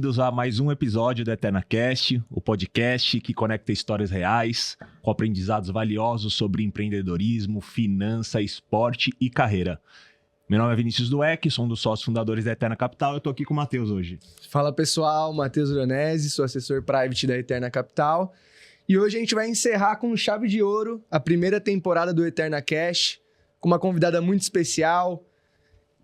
bem-vindos a mais um episódio do EternaCast, o podcast que conecta histórias reais com aprendizados valiosos sobre empreendedorismo, finança, esporte e carreira. Meu nome é Vinícius Dueck, sou um dos sócios fundadores da Eterna Capital e eu tô aqui com o Matheus hoje. Fala pessoal, Matheus Leonese, sou assessor private da Eterna Capital. E hoje a gente vai encerrar com chave de ouro a primeira temporada do EternaCast, com uma convidada muito especial,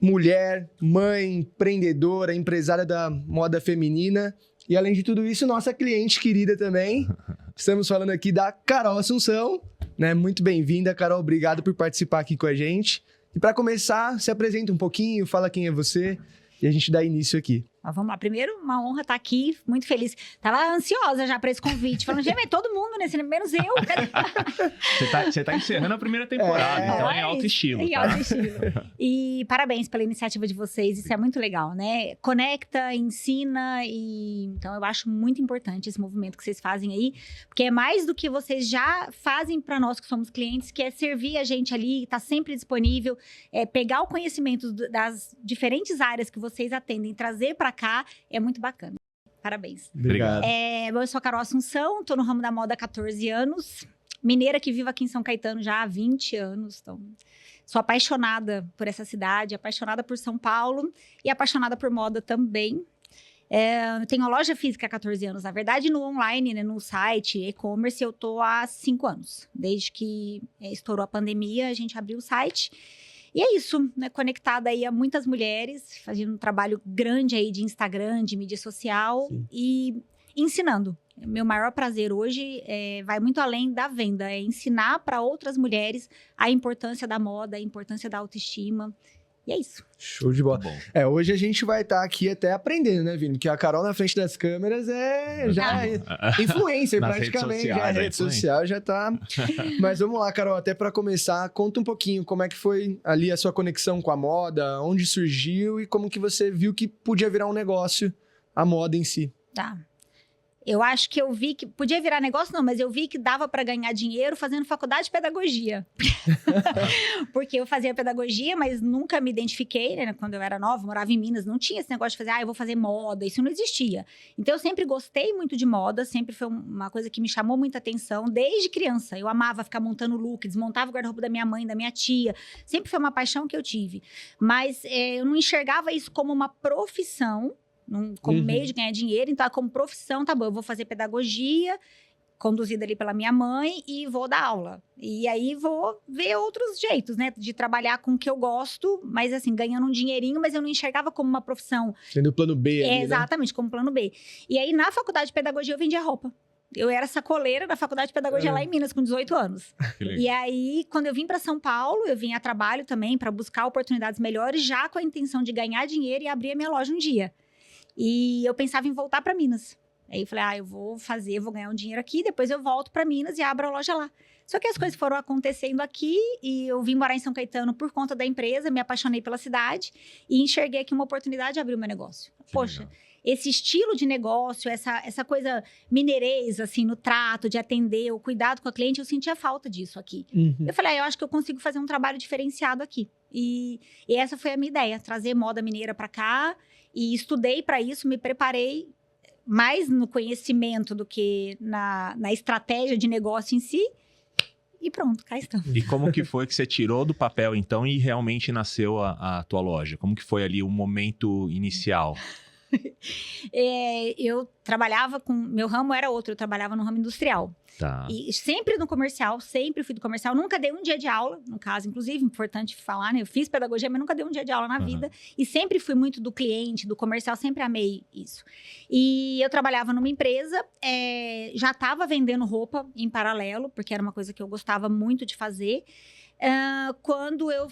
mulher, mãe, empreendedora, empresária da moda feminina e, além de tudo isso, nossa cliente querida também. Estamos falando aqui da Carol Assunção, né? Muito bem-vinda, Carol. Obrigado por participar aqui com a gente. E para começar, se apresenta um pouquinho, fala quem é você e a gente dá início aqui. Mas vamos lá. Primeiro, uma honra estar aqui, muito feliz. Tava ansiosa já para esse convite, falando, gente, mas todo mundo, né? Menos eu. Você tá encerrando a primeira temporada, então é em alto estilo. Em alto estilo. E parabéns pela iniciativa de vocês, isso é muito legal, né? Conecta, ensina e... Então, eu acho muito importante esse movimento que vocês fazem aí, porque é mais do que vocês já fazem para nós que somos clientes, que é servir a gente ali, tá sempre disponível, pegar o conhecimento das diferentes áreas que vocês atendem, trazer para cá, é muito bacana. Parabéns. Obrigado. Eu sou a Carol Assunção, estou no ramo da moda há 14 anos, mineira que vivo aqui em São Caetano já há 20 anos, então sou apaixonada por essa cidade, apaixonada por São Paulo e apaixonada por moda também. Eu tenho uma loja física há 14 anos, na verdade no online, né, no site, e-commerce, eu estou há 5 anos. Desde que estourou a pandemia, a gente abriu o site. E é isso, né? Conectada aí a muitas mulheres, fazendo um trabalho grande aí de Instagram, de mídia social. Sim. E ensinando. Meu maior prazer hoje vai muito além da venda, é ensinar para outras mulheres a importância da moda, a importância da autoestima. E é isso. Show de bola. Hoje a gente vai estar aqui até aprendendo, né, Vini? Porque a Carol na frente das câmeras já é influencer praticamente. Já rede social já tá. Mas vamos lá, Carol, até para começar, conta um pouquinho como é que foi ali a sua conexão com a moda, onde surgiu e como que você viu que podia virar um negócio, a moda em si. Tá. Eu acho que eu vi que... Podia virar negócio, não, mas eu vi que dava para ganhar dinheiro fazendo faculdade de pedagogia. Porque eu fazia pedagogia, mas nunca me identifiquei, né? Quando eu era nova, morava em Minas, não tinha esse negócio de fazer, eu vou fazer moda, isso não existia. Então, eu sempre gostei muito de moda, sempre foi uma coisa que me chamou muita atenção, desde criança. Eu amava ficar montando look, desmontava o guarda-roupa da minha mãe, da minha tia. Sempre foi uma paixão que eu tive. Mas eu não enxergava isso como uma profissão, como meio de ganhar dinheiro, então como profissão, tá bom, eu vou fazer pedagogia, conduzida ali pela minha mãe e vou dar aula. E aí vou ver outros jeitos, né, de trabalhar com o que eu gosto, mas assim, ganhando um dinheirinho, mas eu não enxergava como uma profissão. Sendo o plano B ali, exatamente, como plano B. E aí na faculdade de pedagogia eu vendia roupa. Eu era sacoleira da faculdade de pedagogia lá em Minas, com 18 anos. E aí, quando eu vim para São Paulo, eu vim a trabalho também para buscar oportunidades melhores, já com a intenção de ganhar dinheiro e abrir a minha loja um dia. E eu pensava em voltar para Minas. Aí eu falei, eu vou ganhar um dinheiro aqui, depois eu volto para Minas e abro a loja lá. Só que as coisas foram acontecendo aqui e eu vim morar em São Caetano por conta da empresa, me apaixonei pela cidade e enxerguei aqui uma oportunidade de abrir o meu negócio. Poxa, esse estilo de negócio, essa coisa mineirês, assim, no trato, de atender, o cuidado com a cliente, eu sentia falta disso aqui. Eu falei, eu acho que eu consigo fazer um trabalho diferenciado aqui. E essa foi a minha ideia, trazer moda mineira para cá. E estudei para isso, me preparei mais no conhecimento do que na estratégia de negócio em si. E pronto, cá estamos. E como que foi que você tirou do papel, então, e realmente nasceu a tua loja? Como que foi ali o momento inicial? Eu trabalhava com... Meu ramo era outro, eu trabalhava no ramo industrial. Tá. E sempre no comercial, sempre fui do comercial. Nunca dei um dia de aula, no caso, inclusive, importante falar, né? Eu fiz pedagogia, mas nunca dei um dia de aula na vida. E sempre fui muito do cliente, do comercial, sempre amei isso. E eu trabalhava numa empresa, já estava vendendo roupa em paralelo, porque era uma coisa que eu gostava muito de fazer. Quando eu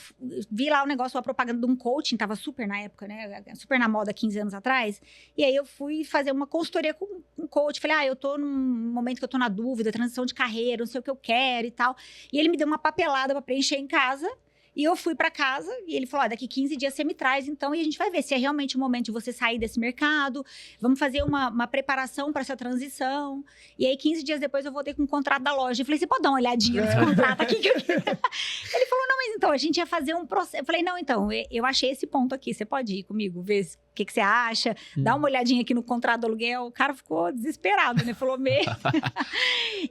vi lá o negócio, a propaganda de um coaching, tava super na época, né? Super na moda 15 anos atrás. E aí eu fui fazer uma consultoria com um coach. Falei, eu tô num momento que eu tô na dúvida, transição de carreira, não sei o que eu quero e tal. E ele me deu uma papelada para preencher em casa. E eu fui para casa e ele falou, daqui 15 dias você me traz, então, e a gente vai ver se é realmente o momento de você sair desse mercado. Vamos fazer uma preparação para essa transição. E aí, 15 dias depois, eu voltei com o contrato da loja. Eu falei, você pode dar uma olhadinha nesse contrato aqui? Ele falou, não, mas então, a gente ia fazer um processo. Eu falei, não, então, eu achei esse ponto aqui, você pode ir comigo, ver o que você acha, dá uma olhadinha aqui no contrato do aluguel. O cara ficou desesperado, né? Falou,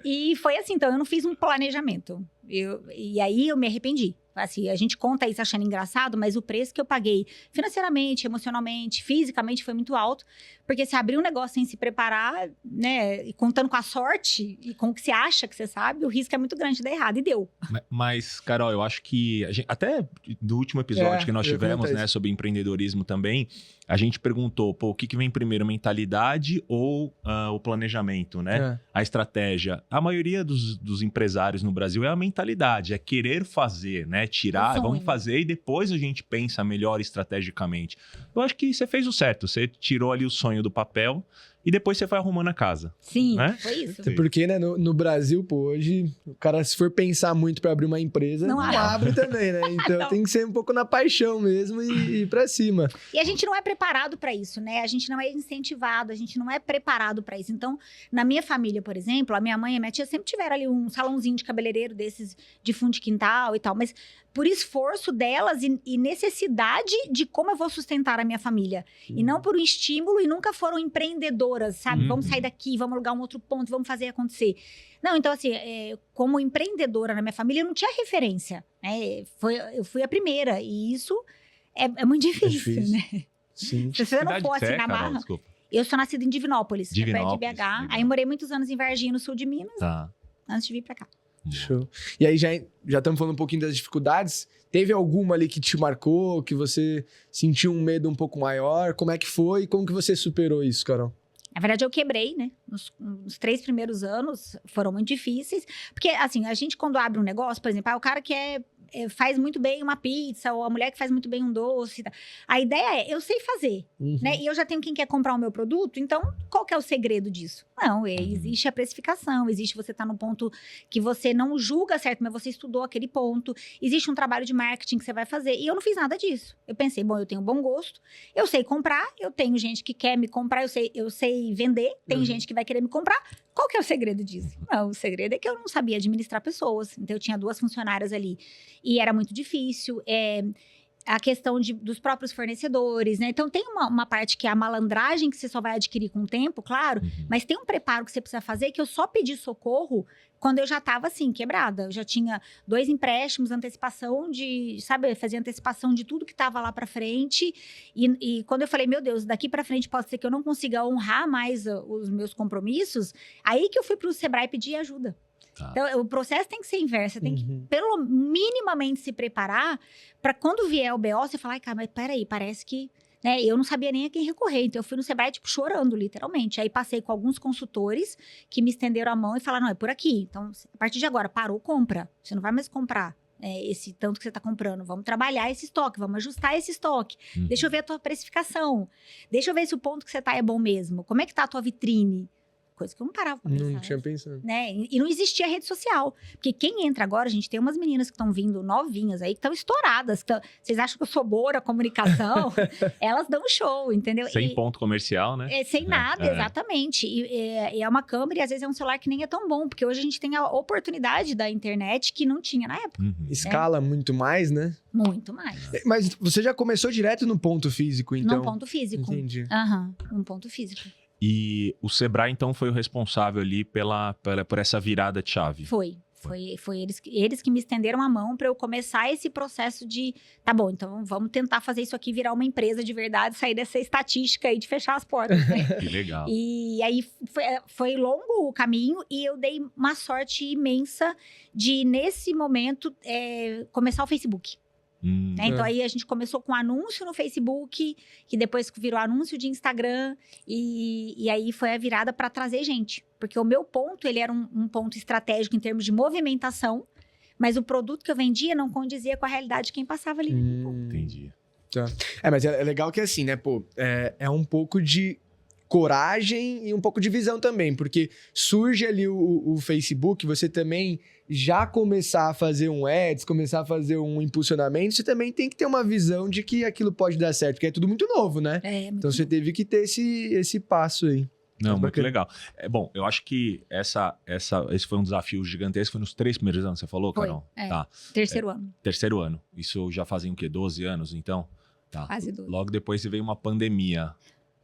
E foi assim, então, eu não fiz um planejamento. E aí, eu me arrependi. Assim, a gente conta isso achando engraçado, mas o preço que eu paguei financeiramente, emocionalmente, fisicamente foi muito alto. Porque se abrir um negócio sem se preparar, né, e contando com a sorte e com o que você acha que você sabe, o risco é muito grande de dar errado. E deu. Mas, Carol, eu acho que até do último episódio que nós tivemos, né, sobre empreendedorismo também, a gente perguntou, o que vem primeiro, mentalidade ou o planejamento, né? A estratégia. A maioria dos empresários no Brasil é a mentalidade, é querer fazer, né? Tirar, vamos fazer e depois a gente pensa melhor estrategicamente. Eu acho que você fez o certo, você tirou ali o sonho do papel e depois você foi arrumando a casa. Sim, né? foi isso. Até porque, né, no Brasil, hoje, o cara, se for pensar muito pra abrir uma empresa, não abre também, né? Então tem que ser um pouco na paixão mesmo e ir pra cima. E a gente não é preparado pra isso, né? A gente não é incentivado, a gente não é preparado pra isso. Então, na minha família, por exemplo, a minha mãe e a minha tia sempre tiveram ali um salãozinho de cabeleireiro desses de fundo de quintal e tal, mas por esforço delas e necessidade de como eu vou sustentar a minha família. E não por um estímulo, e nunca foram empreendedoras, sabe? Vamos sair daqui, vamos alugar um outro ponto, vamos fazer acontecer. Não, então assim, como empreendedora na minha família, eu não tinha referência. Né? Eu fui a primeira, e isso é muito difícil, né? Sim. Se você não fosse na marra... Eu sou nascida em Divinópolis, que é perto de BH. Legal. Aí morei muitos anos em Varginha, no sul de Minas, antes de vir pra cá. Show. E aí, já estamos falando um pouquinho das dificuldades. Teve alguma ali que te marcou, que você sentiu um medo um pouco maior? Como é que foi? Como que você superou isso, Carol? Na verdade, eu quebrei, né? Nos 3 primeiros anos foram muito difíceis. Porque, assim, a gente quando abre um negócio, por exemplo, o cara que faz muito bem uma pizza, ou a mulher que faz muito bem um doce. A ideia eu sei fazer, né? E eu já tenho quem quer comprar o meu produto, então qual que é o segredo disso? Não, existe a precificação, existe você estar no ponto que você não julga certo, mas você estudou aquele ponto. Existe um trabalho de marketing que você vai fazer. E eu não fiz nada disso. Eu pensei, eu tenho bom gosto, eu sei comprar, eu tenho gente que quer me comprar, eu sei vender, tem gente que vai querer me comprar. Qual que é o segredo disso? Não, o segredo é que eu não sabia administrar pessoas. Então, eu tinha 2 funcionárias ali. E era muito difícil. A questão dos próprios fornecedores, né? Então, tem uma parte que é a malandragem que você só vai adquirir com o tempo, claro. Mas tem um preparo que você precisa fazer que eu só pedi socorro quando eu já estava, assim, quebrada. Eu já tinha 2 empréstimos, antecipação fazia antecipação de tudo que estava lá para frente. E quando eu falei, meu Deus, daqui para frente pode ser que eu não consiga honrar mais os meus compromissos, aí que eu fui pro Sebrae pedir ajuda. Então, o processo tem que ser inverso. Você tem que, minimamente, se preparar para quando vier o BO, você falar, cara, mas peraí, parece que... Né, eu não sabia nem a quem recorrer. Então, eu fui no Sebrae, chorando, literalmente. Aí, passei com alguns consultores que me estenderam a mão e falaram, não, é por aqui. Então, a partir de agora, parou, compra. Você não vai mais comprar esse tanto que você está comprando. Vamos trabalhar esse estoque, vamos ajustar esse estoque. Deixa eu ver a tua precificação. Deixa eu ver se o ponto que você está é bom mesmo. Como é que está a tua vitrine? Coisa que eu não parava pra pensar. Não tinha pensado. Né? E não existia rede social. Porque quem entra agora, a gente tem umas meninas que estão vindo novinhas aí, que estão estouradas. Vocês acham que eu sou boa na comunicação? Elas dão show, entendeu? Sem ponto comercial, né? Sem nada, exatamente. E é uma câmera e às vezes é um celular que nem é tão bom. Porque hoje a gente tem a oportunidade da internet que não tinha na época. Escala muito mais, né? Muito mais. Mas você já começou direto no ponto físico, então? No ponto físico. Entendi. Um ponto físico. E o Sebrae, então, foi o responsável ali por essa virada de chave. Foi eles que me estenderam a mão para eu começar esse processo de... Tá bom, então vamos tentar fazer isso aqui virar uma empresa de verdade, sair dessa estatística aí de fechar as portas. Né? Que legal. E aí foi longo o caminho e eu dei uma sorte imensa de, nesse momento, começar o Facebook. Né? Então, aí a gente começou com anúncio no Facebook, que depois virou anúncio de Instagram, e aí foi a virada para trazer gente. Porque o meu ponto, ele era um ponto estratégico em termos de movimentação, mas o produto que eu vendia não condizia com a realidade de quem passava ali. Entendi. Tá. Mas é legal que é assim, né? Pô, é um pouco de coragem e um pouco de visão também, porque surge ali o Facebook, você também já começar a fazer um ads, começar a fazer um impulsionamento, você também tem que ter uma visão de que aquilo pode dar certo, porque é tudo muito novo, né? Então você teve que ter esse passo aí. Não, muito legal. Bom, eu acho que esse foi um desafio gigantesco, foi nos 3 primeiros anos, você falou, Carol? Tá. Terceiro ano. Terceiro ano. Isso já fazem o quê? 12 anos, então? Tá. Quase 12. Logo depois veio uma pandemia.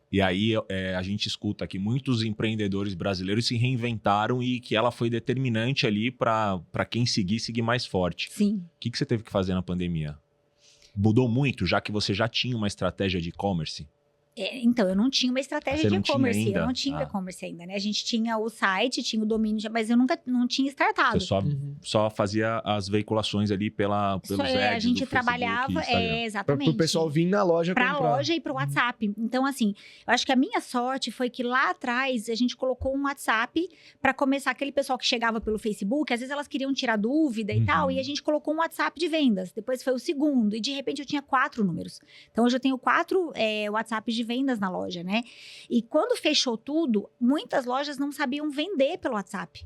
E aí a gente escuta que muitos empreendedores brasileiros se reinventaram e que ela foi determinante ali para quem seguir mais forte. Sim. O que você teve que fazer na pandemia? Mudou muito, já que você já tinha uma estratégia de e-commerce? Então, eu não tinha uma estratégia de e-commerce. Eu não tinha Ah. e-commerce ainda, né? A gente tinha o site, tinha o domínio, mas eu não tinha startado. Você só fazia as veiculações ali pelos ads A gente do trabalhava, Facebook, exatamente. Para o pessoal vir na loja pra comprar. loja e pro WhatsApp. Então, assim, eu acho que a minha sorte foi que lá atrás a gente colocou um WhatsApp para começar aquele pessoal que chegava pelo Facebook, às vezes elas queriam tirar dúvida e tal, e a gente colocou um WhatsApp de vendas. Depois foi o segundo, e de repente eu tinha 4 números. Então, hoje eu tenho 4 WhatsApps de vendas na loja, né? E quando fechou tudo, muitas lojas não sabiam vender pelo WhatsApp.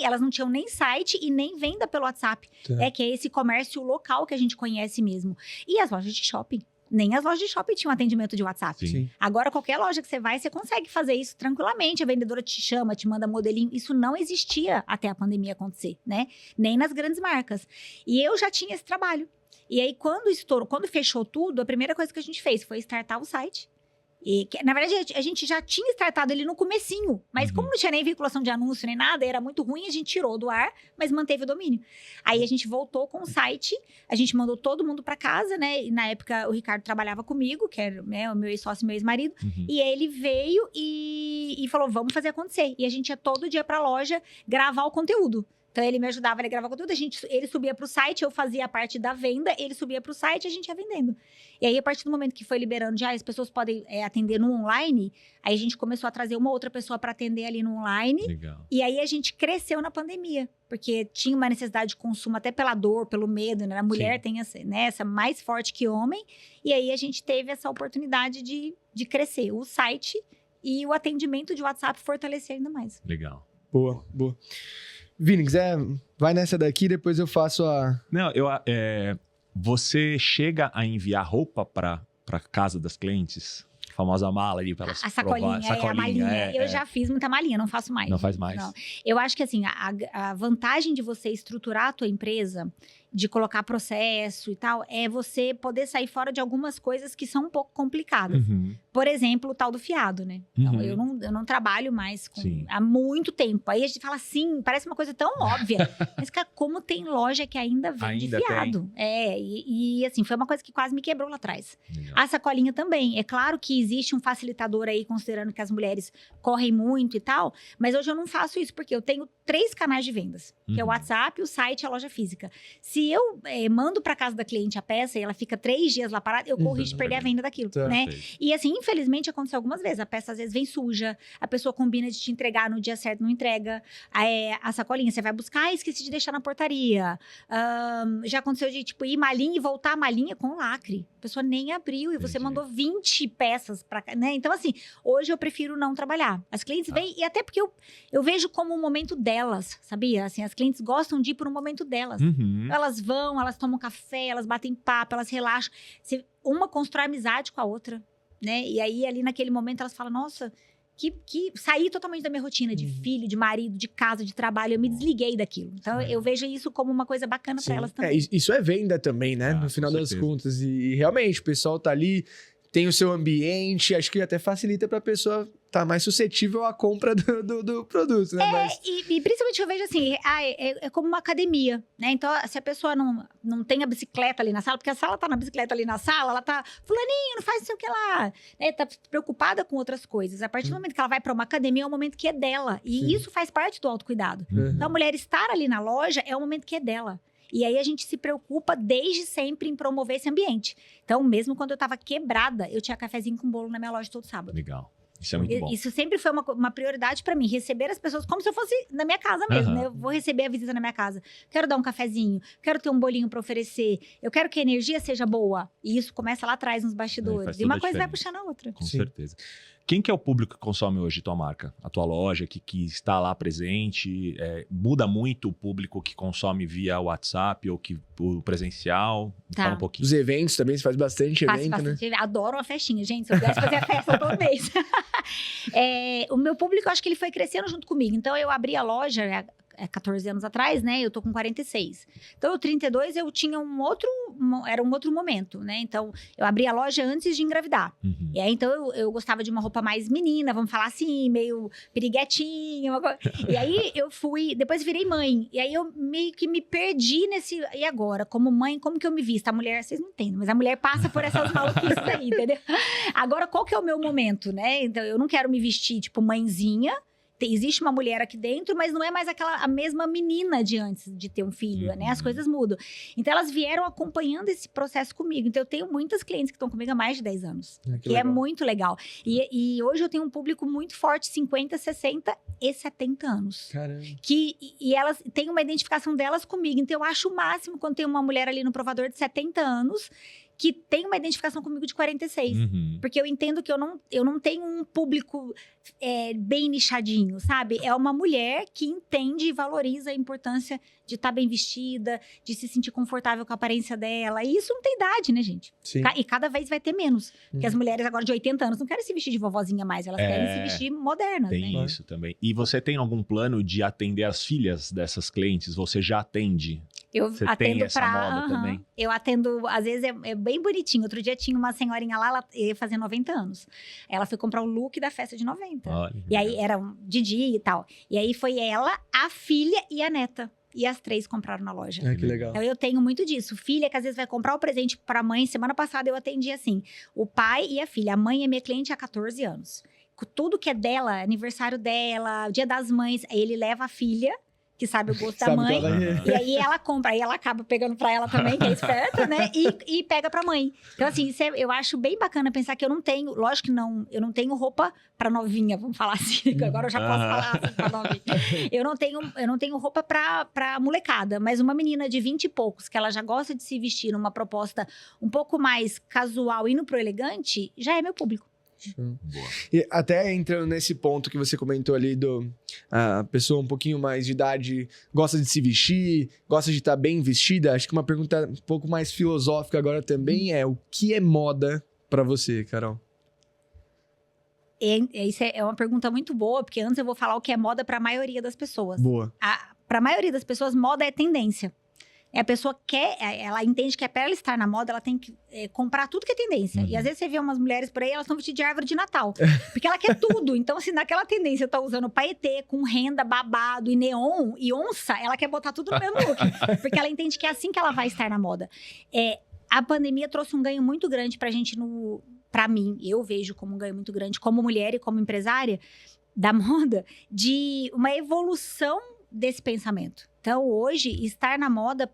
Elas não tinham nem site e nem venda pelo WhatsApp. Tá. Que é esse comércio local que a gente conhece mesmo. E as lojas de shopping. Nem as lojas de shopping tinham atendimento de WhatsApp. Sim. Agora, qualquer loja que você vai, você consegue fazer isso tranquilamente. A vendedora te chama, te manda modelinho. Isso não existia até a pandemia acontecer, né? Nem nas grandes marcas. E eu já tinha esse trabalho. E aí, quando fechou tudo, a primeira coisa que a gente fez foi startar o site. Na verdade, a gente já tinha startado ele no comecinho, mas como não tinha nem vinculação de anúncio nem nada, era muito ruim, a gente tirou do ar, mas manteve o domínio. Aí a gente voltou com o site, a gente mandou todo mundo para casa, né? E na época o Ricardo trabalhava comigo, que era, né, o meu ex-sócio e meu ex-marido, e aí ele veio e falou, vamos fazer acontecer. E a gente ia todo dia pra loja gravar o conteúdo. Então, ele me ajudava a gravar conteúdo, ele subia pro site, eu fazia a parte da venda, ele subia pro site e a gente ia vendendo. E aí, a partir do momento que foi liberando, já as pessoas podem atender no online, aí a gente começou a trazer uma outra pessoa para atender ali no online. Legal. E aí, a gente cresceu na pandemia, porque tinha uma necessidade de consumo até pela dor, pelo medo, né? A mulher tem essa mais forte que homem. E aí, a gente teve essa oportunidade de crescer. O site e o atendimento de WhatsApp fortalecer ainda mais. Legal. Boa. Vini, quiser, vai nessa daqui, depois eu faço a... Não, você chega a enviar roupa para casa das clientes? A famosa mala ali para elas A sacolinha, provar. a malinha. Eu já fiz muita malinha, não faço mais. Não faz mais? Não. Eu acho que, assim, a vantagem de você estruturar a tua empresa, de colocar processo e tal, é você poder sair fora de algumas coisas que são um pouco complicadas. Por exemplo, o tal do fiado, né? Então, eu não trabalho mais há muito tempo. Aí a gente fala assim, parece uma coisa tão óbvia. Mas, cara, como tem loja que ainda vende fiado? E assim, foi uma coisa que quase me quebrou lá atrás. Legal. A sacolinha também. É claro que existe um facilitador aí, considerando que as mulheres correm muito e tal, mas hoje eu não faço isso, porque eu tenho 3 canais de vendas, que é o WhatsApp, o site e a loja física. Se eu mando para casa da cliente a peça e ela fica 3 dias lá parada, eu corro risco de perder a venda daquilo, né? E assim, infelizmente, aconteceu algumas vezes. A peça às vezes vem suja, a pessoa combina de te entregar no dia certo, não entrega. A sacolinha, você vai buscar, esqueci de deixar na portaria. Já aconteceu de, tipo, ir malinha e voltar a malinha com lacre. A pessoa nem abriu e você mandou 20 peças para cá, né? Então, assim, hoje eu prefiro não trabalhar. As clientes vêm, e até porque eu vejo como um momento delas, sabia? Assim, as clientes gostam de ir por um momento delas. Elas vão, elas tomam café, elas batem papo, elas relaxam. Uma constrói amizade com a outra, né? E aí, ali naquele momento, elas falam, nossa, que saí totalmente da minha rotina de filho, de marido, de casa, de trabalho. Eu me desliguei daquilo. Então, eu vejo isso como uma coisa bacana para elas também. Isso é venda também, né? No final das contas. E realmente, o pessoal tá ali, tem o seu ambiente, acho que até facilita pra pessoa tá mais suscetível à compra do produto, né? E principalmente eu vejo assim, é como uma academia, né? Então, se a pessoa não tem a bicicleta ali na sala, porque a sala tá na bicicleta ali na sala, ela tá, fulaninho, não faz não sei o que lá, né? Tá preocupada com outras coisas. A partir do momento que ela vai pra uma academia, é um momento que é dela. E isso faz parte do autocuidado. Então, a mulher estar ali na loja é um momento que é dela. E aí, a gente se preocupa desde sempre em promover esse ambiente. Então, mesmo quando eu tava quebrada, eu tinha cafezinho com bolo na minha loja todo sábado. Legal. Isso é muito bom. Isso sempre foi uma prioridade pra mim, receber as pessoas como se eu fosse na minha casa mesmo, né? Eu vou receber a visita na minha casa. Quero dar um cafezinho, quero ter um bolinho pra oferecer, eu quero que a energia seja boa. E isso começa lá atrás, nos bastidores. E uma coisa vai puxando a outra. Com certeza. Quem que é o público que consome hoje tua marca? A tua loja, que está lá presente? Muda muito o público que consome via WhatsApp ou o presencial? Fala um pouquinho. Os eventos também, você faz bastante evento, né? Adoro uma festinha, gente. Se eu pudesse fazer a festa todo mês. O meu público, eu acho que ele foi crescendo junto comigo. Então, eu abri a loja 14 anos atrás, né? Eu tô com 46. Então, o 32, eu tinha era um outro momento, né? Então, eu abri a loja antes de engravidar. Uhum. E aí, então, eu gostava de uma roupa mais menina, vamos falar assim, meio piriguetinha. E aí, depois virei mãe. E aí, eu meio que me perdi nesse... E agora? Como mãe, como que eu me visto? A mulher, vocês não entendem, mas a mulher passa por essas maluquices aí, entendeu? Agora, qual que é o meu momento, né? Então, eu não quero me vestir, tipo, mãezinha. Existe uma mulher aqui dentro, mas não é mais a mesma menina de antes de ter um filho, né? As coisas mudam. Então, elas vieram acompanhando esse processo comigo. Então, eu tenho muitas clientes que estão comigo há mais de 10 anos. Que é muito legal. E hoje eu tenho um público muito forte, 50, 60 e 70 anos. Caramba. E elas têm uma identificação delas comigo. Então, eu acho o máximo quando tem uma mulher ali no provador de 70 anos que tem uma identificação comigo de 46. Uhum. Porque eu entendo que eu não tenho um público bem nichadinho, sabe? É uma mulher que entende e valoriza a importância de estar bem vestida, de se sentir confortável com a aparência dela. E isso não tem idade, né, gente? Sim. E cada vez vai ter menos. Porque as mulheres agora de 80 anos não querem se vestir de vovozinha mais, elas querem se vestir modernas, Tem né? isso também. E você tem algum plano de atender as filhas dessas clientes? Você já atende? Você atendo tem essa moda também? Eu atendo, às vezes é bem bonitinho. Outro dia tinha uma senhorinha lá, ela ia fazer 90 anos. Ela foi comprar o look da festa de 90. Olha, e aí era de dia e tal. E aí foi ela, a filha e a neta. E as 3 compraram na loja. Que legal. Então, eu tenho muito disso. Filha que às vezes vai comprar o presente pra mãe. Semana passada eu atendi assim, o pai e a filha. A mãe é minha cliente há 14 anos. Tudo que é dela, aniversário dela, dia das mães, ele leva a filha, que sabe o gosto da mãe. E aí ela compra, aí ela acaba pegando pra ela também, que é esperta, né? E pega pra mãe. Então, assim, eu acho bem bacana pensar que eu não tenho, lógico que não, eu não tenho roupa pra novinha, vamos falar assim, que agora eu já posso falar assim pra novinha. Eu não tenho roupa pra molecada, mas uma menina de 20 e poucos, que ela já gosta de se vestir numa proposta um pouco mais casual, indo pro elegante, já é meu público. Boa. E até entrando nesse ponto que você comentou ali a pessoa um pouquinho mais de idade gosta de se vestir, gosta de estar bem vestida, acho que uma pergunta um pouco mais filosófica agora também é: o que é moda pra você, Carol? Isso é uma pergunta muito boa, porque antes eu vou falar o que é moda pra maioria das pessoas. Boa. Pra maioria das pessoas, moda é tendência. A pessoa ela entende que para ela estar na moda, ela tem que comprar tudo que é tendência. E às vezes você vê umas mulheres por aí, elas estão vestidas de árvore de Natal. Porque ela quer tudo. Então, se naquela tendência tá usando paetê com renda, babado e neon e onça, ela quer botar tudo no mesmo look. Porque ela entende que é assim que ela vai estar na moda. A pandemia trouxe um ganho muito grande pra gente pra mim, eu vejo como um ganho muito grande, como mulher e como empresária da moda, de uma evolução desse pensamento. Então, hoje, estar na moda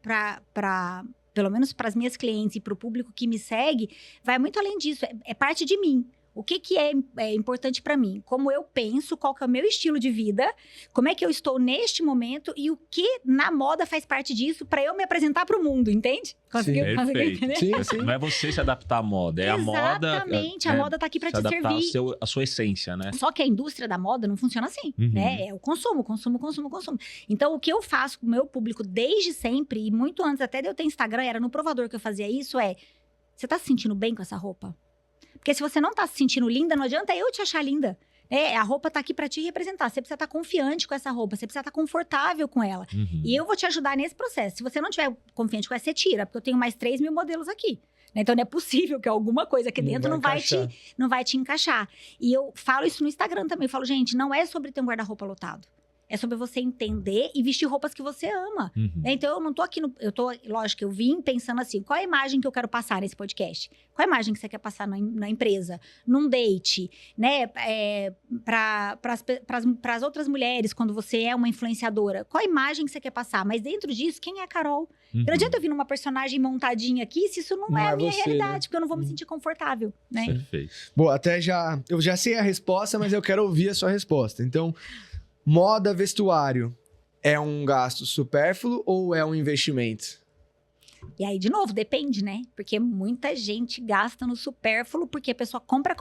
pelo menos para as minhas clientes e para o público que me segue, vai muito além disso. É parte de mim. O que é importante para mim? Como eu penso, qual que é o meu estilo de vida, como é que eu estou neste momento e o que na moda faz parte disso para eu me apresentar para o mundo, entende? Conseguiu entender? Sim. Não é você se adaptar à moda, é a moda... Exatamente, a moda tá aqui para te servir. A sua essência, né? Só que a indústria da moda não funciona assim, né? É o consumo. Então, o que eu faço com o meu público desde sempre, e muito antes até de eu ter Instagram, era no provador que eu fazia isso, você tá se sentindo bem com essa roupa? Porque se você não tá se sentindo linda, não adianta eu te achar linda. A roupa tá aqui pra te representar. Você precisa estar confiante com essa roupa. Você precisa estar confortável com ela. E eu vou te ajudar nesse processo. Se você não estiver confiante com ela, você tira. Porque eu tenho mais 3 mil modelos aqui. Então, não é possível que alguma coisa aqui dentro não vai te encaixar. E eu falo isso no Instagram também. Eu falo, gente, não é sobre ter um guarda-roupa lotado. É sobre você entender e vestir roupas que você ama. Então, eu não tô aqui lógico, eu vim pensando assim, qual é a imagem que eu quero passar nesse podcast? Qual é a imagem que você quer passar na empresa? Num date, né? Para as outras mulheres, quando você é uma influenciadora. Qual a imagem que você quer passar? Mas dentro disso, quem é a Carol? Não adianta eu vir numa personagem montadinha aqui se isso não é a minha realidade, né? Porque eu não vou me sentir confortável, né? Perfeito. Bom, eu já sei a resposta, mas eu quero ouvir a sua resposta. Então, moda, vestuário, é um gasto supérfluo ou é um investimento? E aí, de novo, depende, né? Porque muita gente gasta no supérfluo porque a pessoa compra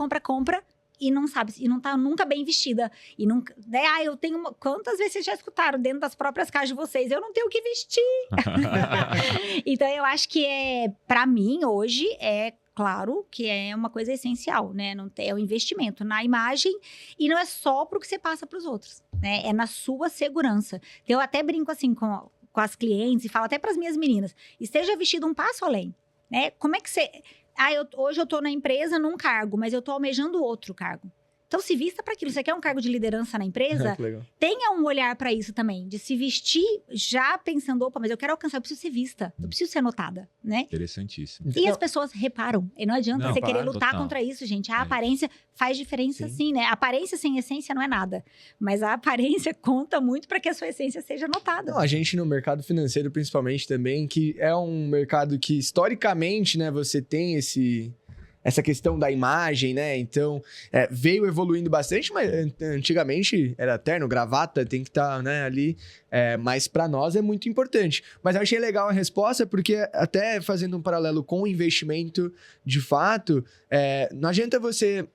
e não sabe, e não tá nunca bem vestida. E nunca, né? Eu tenho quantas vezes vocês já escutaram dentro das próprias casas de vocês? Eu não tenho o que vestir. Então, eu acho que pra mim, hoje, claro que é uma coisa essencial, né? É o investimento na imagem e não é só pro que você passa pros outros, né? É na sua segurança. Então, eu até brinco assim com as clientes e falo até pras minhas meninas, esteja vestido um passo além, né? Como é que você... hoje eu tô na empresa num cargo, mas eu tô almejando outro cargo. Então, se vista para aquilo. Você quer um cargo de liderança na empresa? Tenha um olhar para isso também. De se vestir já pensando, opa, mas eu quero alcançar, eu preciso ser vista. Eu preciso ser notada, né? Interessantíssimo. E as pessoas reparam. E não adianta você querer lutar contra isso, gente. A aparência faz diferença sim, né? A aparência sem essência não é nada. Mas a aparência conta muito para que a sua essência seja notada. Não, a gente no mercado financeiro, principalmente também, que é um mercado que historicamente, né, você tem essa questão da imagem, né? Então, veio evoluindo bastante, mas antigamente era terno, gravata, tem que estar, né, ali. Mas para nós é muito importante. Mas eu achei legal a resposta, porque até fazendo um paralelo com o investimento, de fato, não adianta você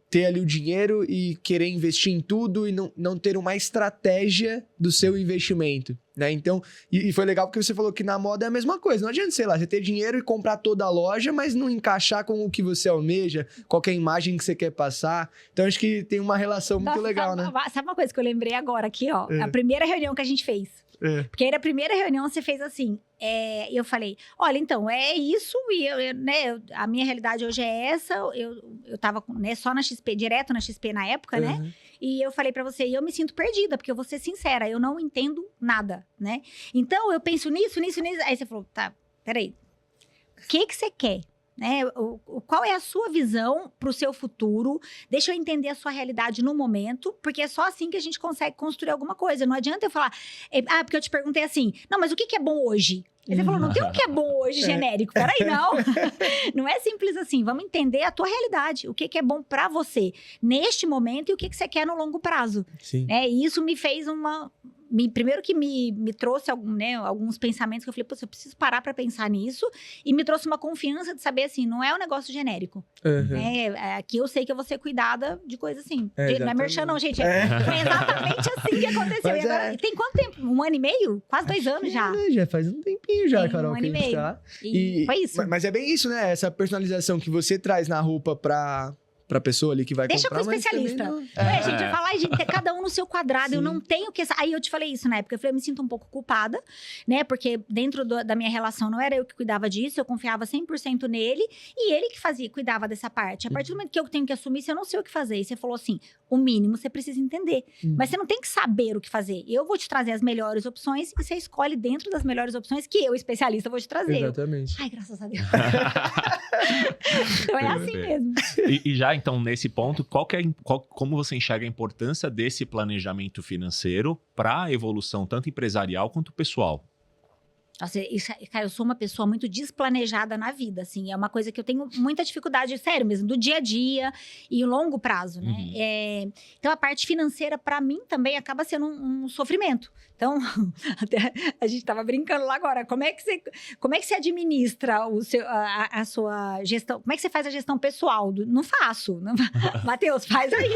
ter ali o dinheiro e querer investir em tudo e não ter uma estratégia do seu investimento, né? Então, e foi legal porque você falou que na moda é a mesma coisa. Não adianta, sei lá, você ter dinheiro e comprar toda a loja, mas não encaixar com o que você almeja, qualquer imagem que você quer passar. Então, acho que tem uma relação muito legal, né? Sabe uma coisa que eu lembrei agora aqui, ó? A primeira reunião que a gente fez. Porque aí na primeira reunião você fez assim, eu falei, olha, então, é isso, e né, a minha realidade hoje é essa, eu tava né, só na XP, direto na XP na época, né? E eu falei pra você, e eu me sinto perdida, porque eu vou ser sincera, eu não entendo nada, né? Então, eu penso nisso. Aí você falou, tá, peraí, o que você quer? Né? Qual é a sua visão para o seu futuro? Deixa eu entender a sua realidade no momento, porque é só assim que a gente consegue construir alguma coisa. Não adianta eu falar, porque eu te perguntei assim, não, mas o que é bom hoje? Aí você falou, não tem o que é bom hoje genérico. Peraí, não. Não é simples assim. Vamos entender a tua realidade. O que é bom pra você neste momento e o que você quer no longo prazo. Sim. E isso me fez primeiro que me trouxe alguns pensamentos que eu falei, pô, eu preciso parar pra pensar nisso. E me trouxe uma confiança de saber, assim, não é um negócio genérico. Aqui eu sei que eu vou ser cuidada de coisa assim. Não é merchan não, gente. Foi exatamente assim que aconteceu. E agora, tem quanto tempo? 1 ano e meio? Quase 2 anos já. Já faz um tempinho já, Carol, 1 ano e meio. Tá. E foi isso. Mas é bem isso, né? Essa personalização que você traz na roupa pra pessoa ali que vai Deixa comprar. Deixa pro especialista. Gente, eu falar, gente, cada um no seu quadrado. Sim. Eu não tenho que... Aí eu te falei isso na época. Eu falei, eu me sinto um pouco culpada, né? Porque dentro da minha relação não era eu que cuidava disso. Eu confiava 100% nele. E ele que cuidava dessa parte. A partir do momento que eu tenho que assumir isso, eu não sei o que fazer. E você falou assim, o mínimo você precisa entender. Mas você não tem que saber o que fazer. Eu vou te trazer as melhores opções. E você escolhe dentro das melhores opções que eu, especialista, vou te trazer. Exatamente. Ai, graças a Deus. Então é assim mesmo. E já, então, nesse ponto, como você enxerga a importância desse planejamento financeiro para a evolução tanto empresarial quanto pessoal? Nossa, cara, eu sou uma pessoa muito desplanejada na vida, assim. É uma coisa que eu tenho muita dificuldade, sério mesmo, do dia a dia e longo prazo, né? Então, a parte financeira, para mim, também acaba sendo um sofrimento. Então, até a gente tava brincando lá agora. Como é que você administra a sua gestão? Como é que você faz a gestão pessoal? Não faço. Matheus, faz aí.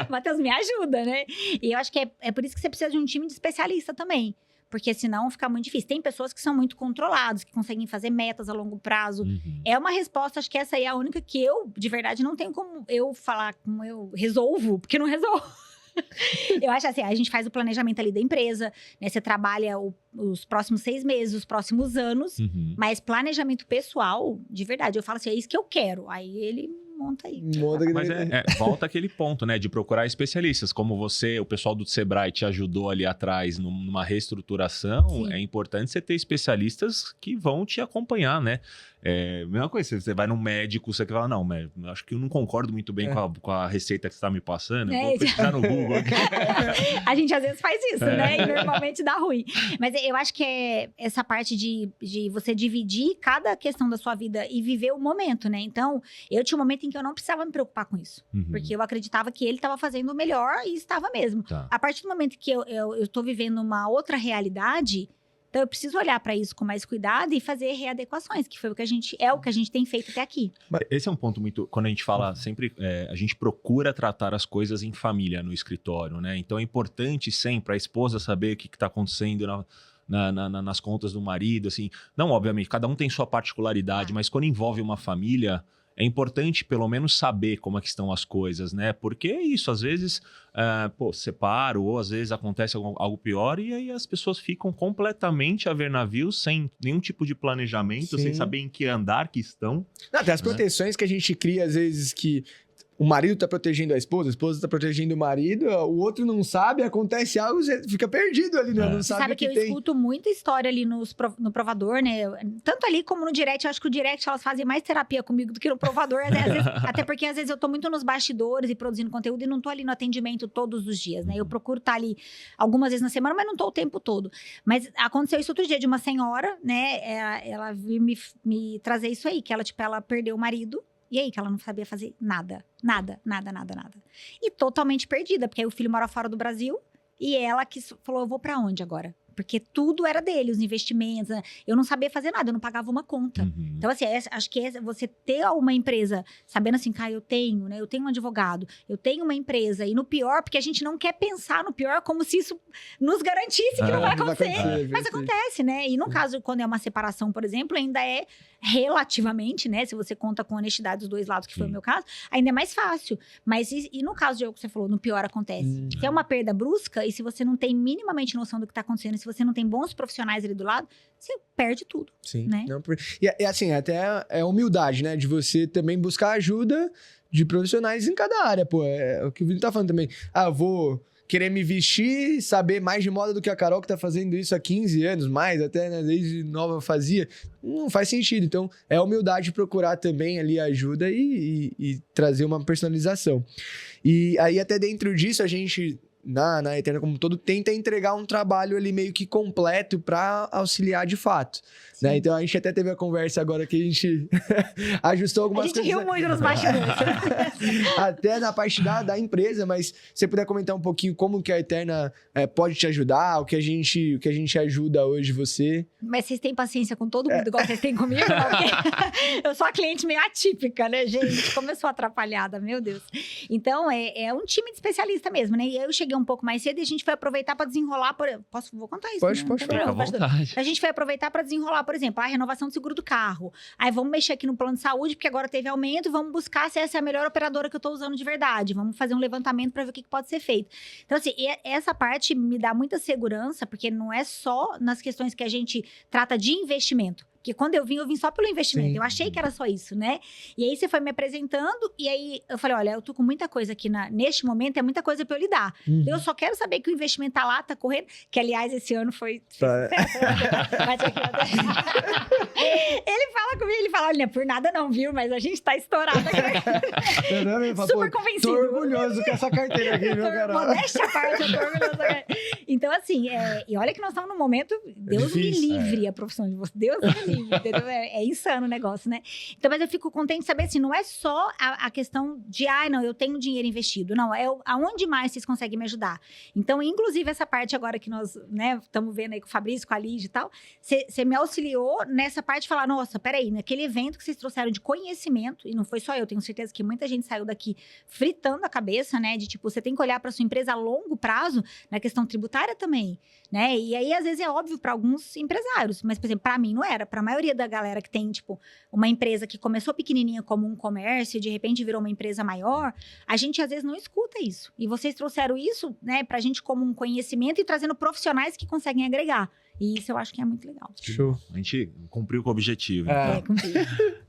Matheus, me ajuda, né? E eu acho que é por isso que você precisa de um time de especialista também. Porque senão fica muito difícil. Tem pessoas que são muito controladas, que conseguem fazer metas a longo prazo. É uma resposta, acho que essa aí é a única que eu, de verdade, não tenho como eu falar como eu resolvo, porque não resolvo. Eu acho assim, a gente faz o planejamento ali da empresa, né? Você trabalha os próximos 6 meses, os próximos anos, mas planejamento pessoal, de verdade, eu falo assim, é isso que eu quero. Aí ele monta aí. Mas volta aquele ponto, né? De procurar especialistas. Como o pessoal do Sebrae te ajudou ali atrás numa reestruturação, sim, é importante você ter especialistas que vão te acompanhar, né? Mesma coisa, você vai num médico, você fala, não, mas acho que eu não concordo muito bem com a receita que você está me passando, eu vou pesquisar no Google aqui. A gente às vezes faz isso, né? E normalmente dá ruim. Mas eu acho que é essa parte de você dividir cada questão da sua vida e viver o momento, né? Então, eu tinha um momento em que eu não precisava me preocupar com isso. Porque eu acreditava que ele estava fazendo o melhor e estava mesmo. Tá. A partir do momento que eu tô vivendo uma outra realidade, Então, eu preciso olhar para isso com mais cuidado e fazer readequações, que foi o que a gente tem feito até aqui. Esse é um ponto muito... Quando a gente fala sempre... a gente procura tratar as coisas em família no escritório, né? Então, é importante sempre a esposa saber o que está acontecendo nas contas do marido, assim. Não, obviamente, cada um tem sua particularidade, mas quando envolve uma família... É importante, pelo menos, saber como é que estão as coisas, né? Porque é isso, às vezes, separo, ou às vezes acontece algo pior, e aí as pessoas ficam completamente a ver navios, sem nenhum tipo de planejamento, sem saber em que andar que estão. Não, tem as proteções que a gente cria, às vezes, que o marido tá protegendo a esposa tá protegendo o marido, o outro não sabe, acontece algo, você fica perdido ali, né? Não sabe o que eu tem. Escuto muita história ali no provador, né? Tanto ali como no direct. Eu acho que o direct, elas fazem mais terapia comigo do que no provador. Às vezes, até porque, às vezes, eu tô muito nos bastidores e produzindo conteúdo e não tô ali no atendimento todos os dias, né? Eu procuro estar ali algumas vezes na semana, mas não tô o tempo todo. Mas aconteceu isso outro dia de uma senhora, né? Ela veio me trazer isso aí, que ela perdeu o marido. E aí, que ela não sabia fazer nada. E totalmente perdida, porque aí o filho mora fora do Brasil e ela que falou, eu vou pra onde agora? Porque tudo era dele, os investimentos. Eu não sabia fazer nada, eu não pagava uma conta. Então, assim, acho que você ter uma empresa, sabendo assim, eu tenho, né? Eu tenho um advogado, eu tenho uma empresa. E no pior, porque a gente não quer pensar no pior como se isso nos garantisse que não vai acontecer. Mas acontece, né? E no caso, quando é uma separação, por exemplo, ainda é relativamente, né? Se você conta com honestidade dos dois lados, que foi o meu caso, ainda é mais fácil. Mas e no caso de que você falou, no pior acontece. Se é uma perda brusca e se você não tem minimamente noção do que tá acontecendo, se você não tem bons profissionais ali do lado, você perde tudo. Sim. Né? Não, e assim, até é humildade, né? De você também buscar ajuda de profissionais em cada área, pô. É o que o Vitor tá falando também. Eu vou querer me vestir, saber mais de moda do que a Carol, que tá fazendo isso há 15 anos, mais até, né, desde nova fazia. Não faz sentido. Então, é humildade procurar também ali ajuda e trazer uma personalização. E aí, até dentro disso, a gente... Na Eterna como um todo, tenta entregar um trabalho ali meio que completo para auxiliar de fato. Né? Então, a gente até teve a conversa agora que a gente ajustou algumas coisas. A gente riu muito nos bastidores. Até na parte da empresa, mas se você puder comentar um pouquinho como que a Eterna pode te ajudar, o que a gente ajuda hoje você. Mas vocês têm paciência com todo mundo, igual vocês têm comigo? Porque eu sou a cliente meio atípica, né, gente? Como eu sou atrapalhada, meu Deus. Então, é um time de especialista mesmo, né? E eu cheguei um pouco mais cedo e a gente foi aproveitar para desenrolar... Vou contar isso? Pode falar. A gente foi aproveitar para desenrolar, por exemplo, a renovação do seguro do carro. Aí vamos mexer aqui no plano de saúde, porque agora teve aumento, e vamos buscar se essa é a melhor operadora que eu estou usando de verdade. Vamos fazer um levantamento para ver o que pode ser feito. Então, assim, essa parte me dá muita segurança, porque não é só nas questões que a gente trata de investimento. Porque quando eu vim só pelo investimento. Sim. Eu achei que era só isso, né? E aí você foi me apresentando, e aí eu falei, olha, eu tô com muita coisa aqui neste momento, é muita coisa pra eu lidar. Eu só quero saber que o investimento tá lá, tá correndo, que aliás, esse ano foi... Ele fala comigo, ele fala, olha, por nada não, viu? Mas a gente tá estourado aqui. Super convencido. Tô orgulhoso com essa carteira aqui, viu, Carol? Modéstia à parte, eu tô orgulhoso. Então, assim, e olha que nós estamos num momento, Deus me livre a profissão de você, Deus me livre. Entendeu? É insano o negócio, né? Então, mas eu fico contente de saber, assim, não é só a questão de, não, eu tenho dinheiro investido. Não, é aonde mais vocês conseguem me ajudar. Então, inclusive, essa parte agora que nós, né, estamos vendo aí com o Fabrício, com a Lígia e tal, você me auxiliou nessa parte de falar, nossa, peraí, naquele evento que vocês trouxeram de conhecimento, e não foi só eu, tenho certeza que muita gente saiu daqui fritando a cabeça, né, de tipo, você tem que olhar para sua empresa a longo prazo, na questão tributária também, né? E aí, às vezes, é óbvio para alguns empresários, mas, por exemplo, para mim não era, para a maioria da galera que tem, tipo, uma empresa que começou pequenininha como um comércio e de repente virou uma empresa maior, a gente às vezes não escuta isso. E vocês trouxeram isso, né, pra gente como um conhecimento e trazendo profissionais que conseguem agregar. E isso eu acho que é muito legal. Show. A gente cumpriu com o objetivo. Cumpriu.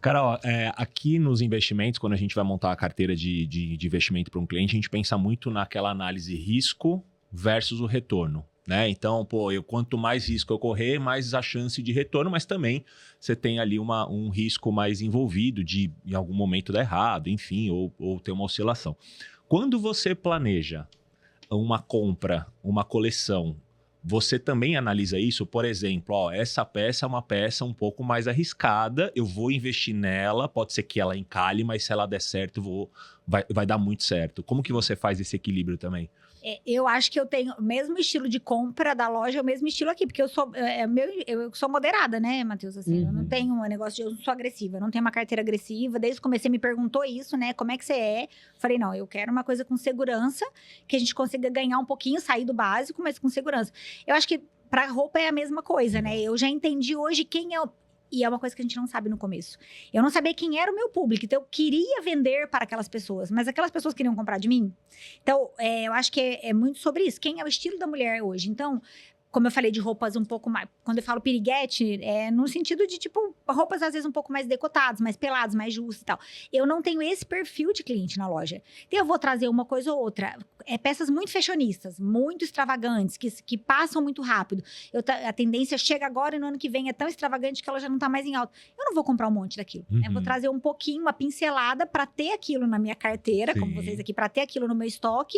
Carol, aqui nos investimentos, quando a gente vai montar a carteira de investimento para um cliente, a gente pensa muito naquela análise risco versus o retorno. Né? Então, quanto mais risco eu correr, mais a chance de retorno, mas também você tem ali um risco mais envolvido de em algum momento dar errado, enfim, ou ter uma oscilação. Quando você planeja uma compra, uma coleção, você também analisa isso? Por exemplo, essa peça é uma peça um pouco mais arriscada, eu vou investir nela, pode ser que ela encalhe, mas se ela der certo, vai dar muito certo. Como que você faz esse equilíbrio também? Eu acho que eu tenho o mesmo estilo de compra da loja, é o mesmo estilo aqui, porque eu sou moderada, né, Matheus? Assim, eu não tenho um negócio eu não sou agressiva, eu não tenho uma carteira agressiva. Desde o começo você me perguntou isso, né? Como é que você é? Falei, não, eu quero uma coisa com segurança, que a gente consiga ganhar um pouquinho, sair do básico, mas com segurança. Eu acho que pra roupa é a mesma coisa, né? Eu já entendi hoje quem é E é uma coisa que a gente não sabe no começo. Eu não sabia quem era o meu público, então eu queria vender para aquelas pessoas, mas aquelas pessoas queriam comprar de mim. Então, eu acho que é muito sobre isso. Quem é o estilo da mulher hoje? Então, como eu falei de roupas um pouco mais... Quando eu falo piriguete, é no sentido de, tipo, roupas às vezes um pouco mais decotadas, mais peladas, mais justas e tal. Eu não tenho esse perfil de cliente na loja. Então, eu vou trazer uma coisa ou outra. Peças muito fashionistas, muito extravagantes, que passam muito rápido. A tendência chega agora e no ano que vem é tão extravagante que ela já não tá mais em alta. Eu não vou comprar um monte daquilo. Eu vou trazer um pouquinho, uma pincelada para ter aquilo na minha carteira, como vocês aqui, para ter aquilo no meu estoque,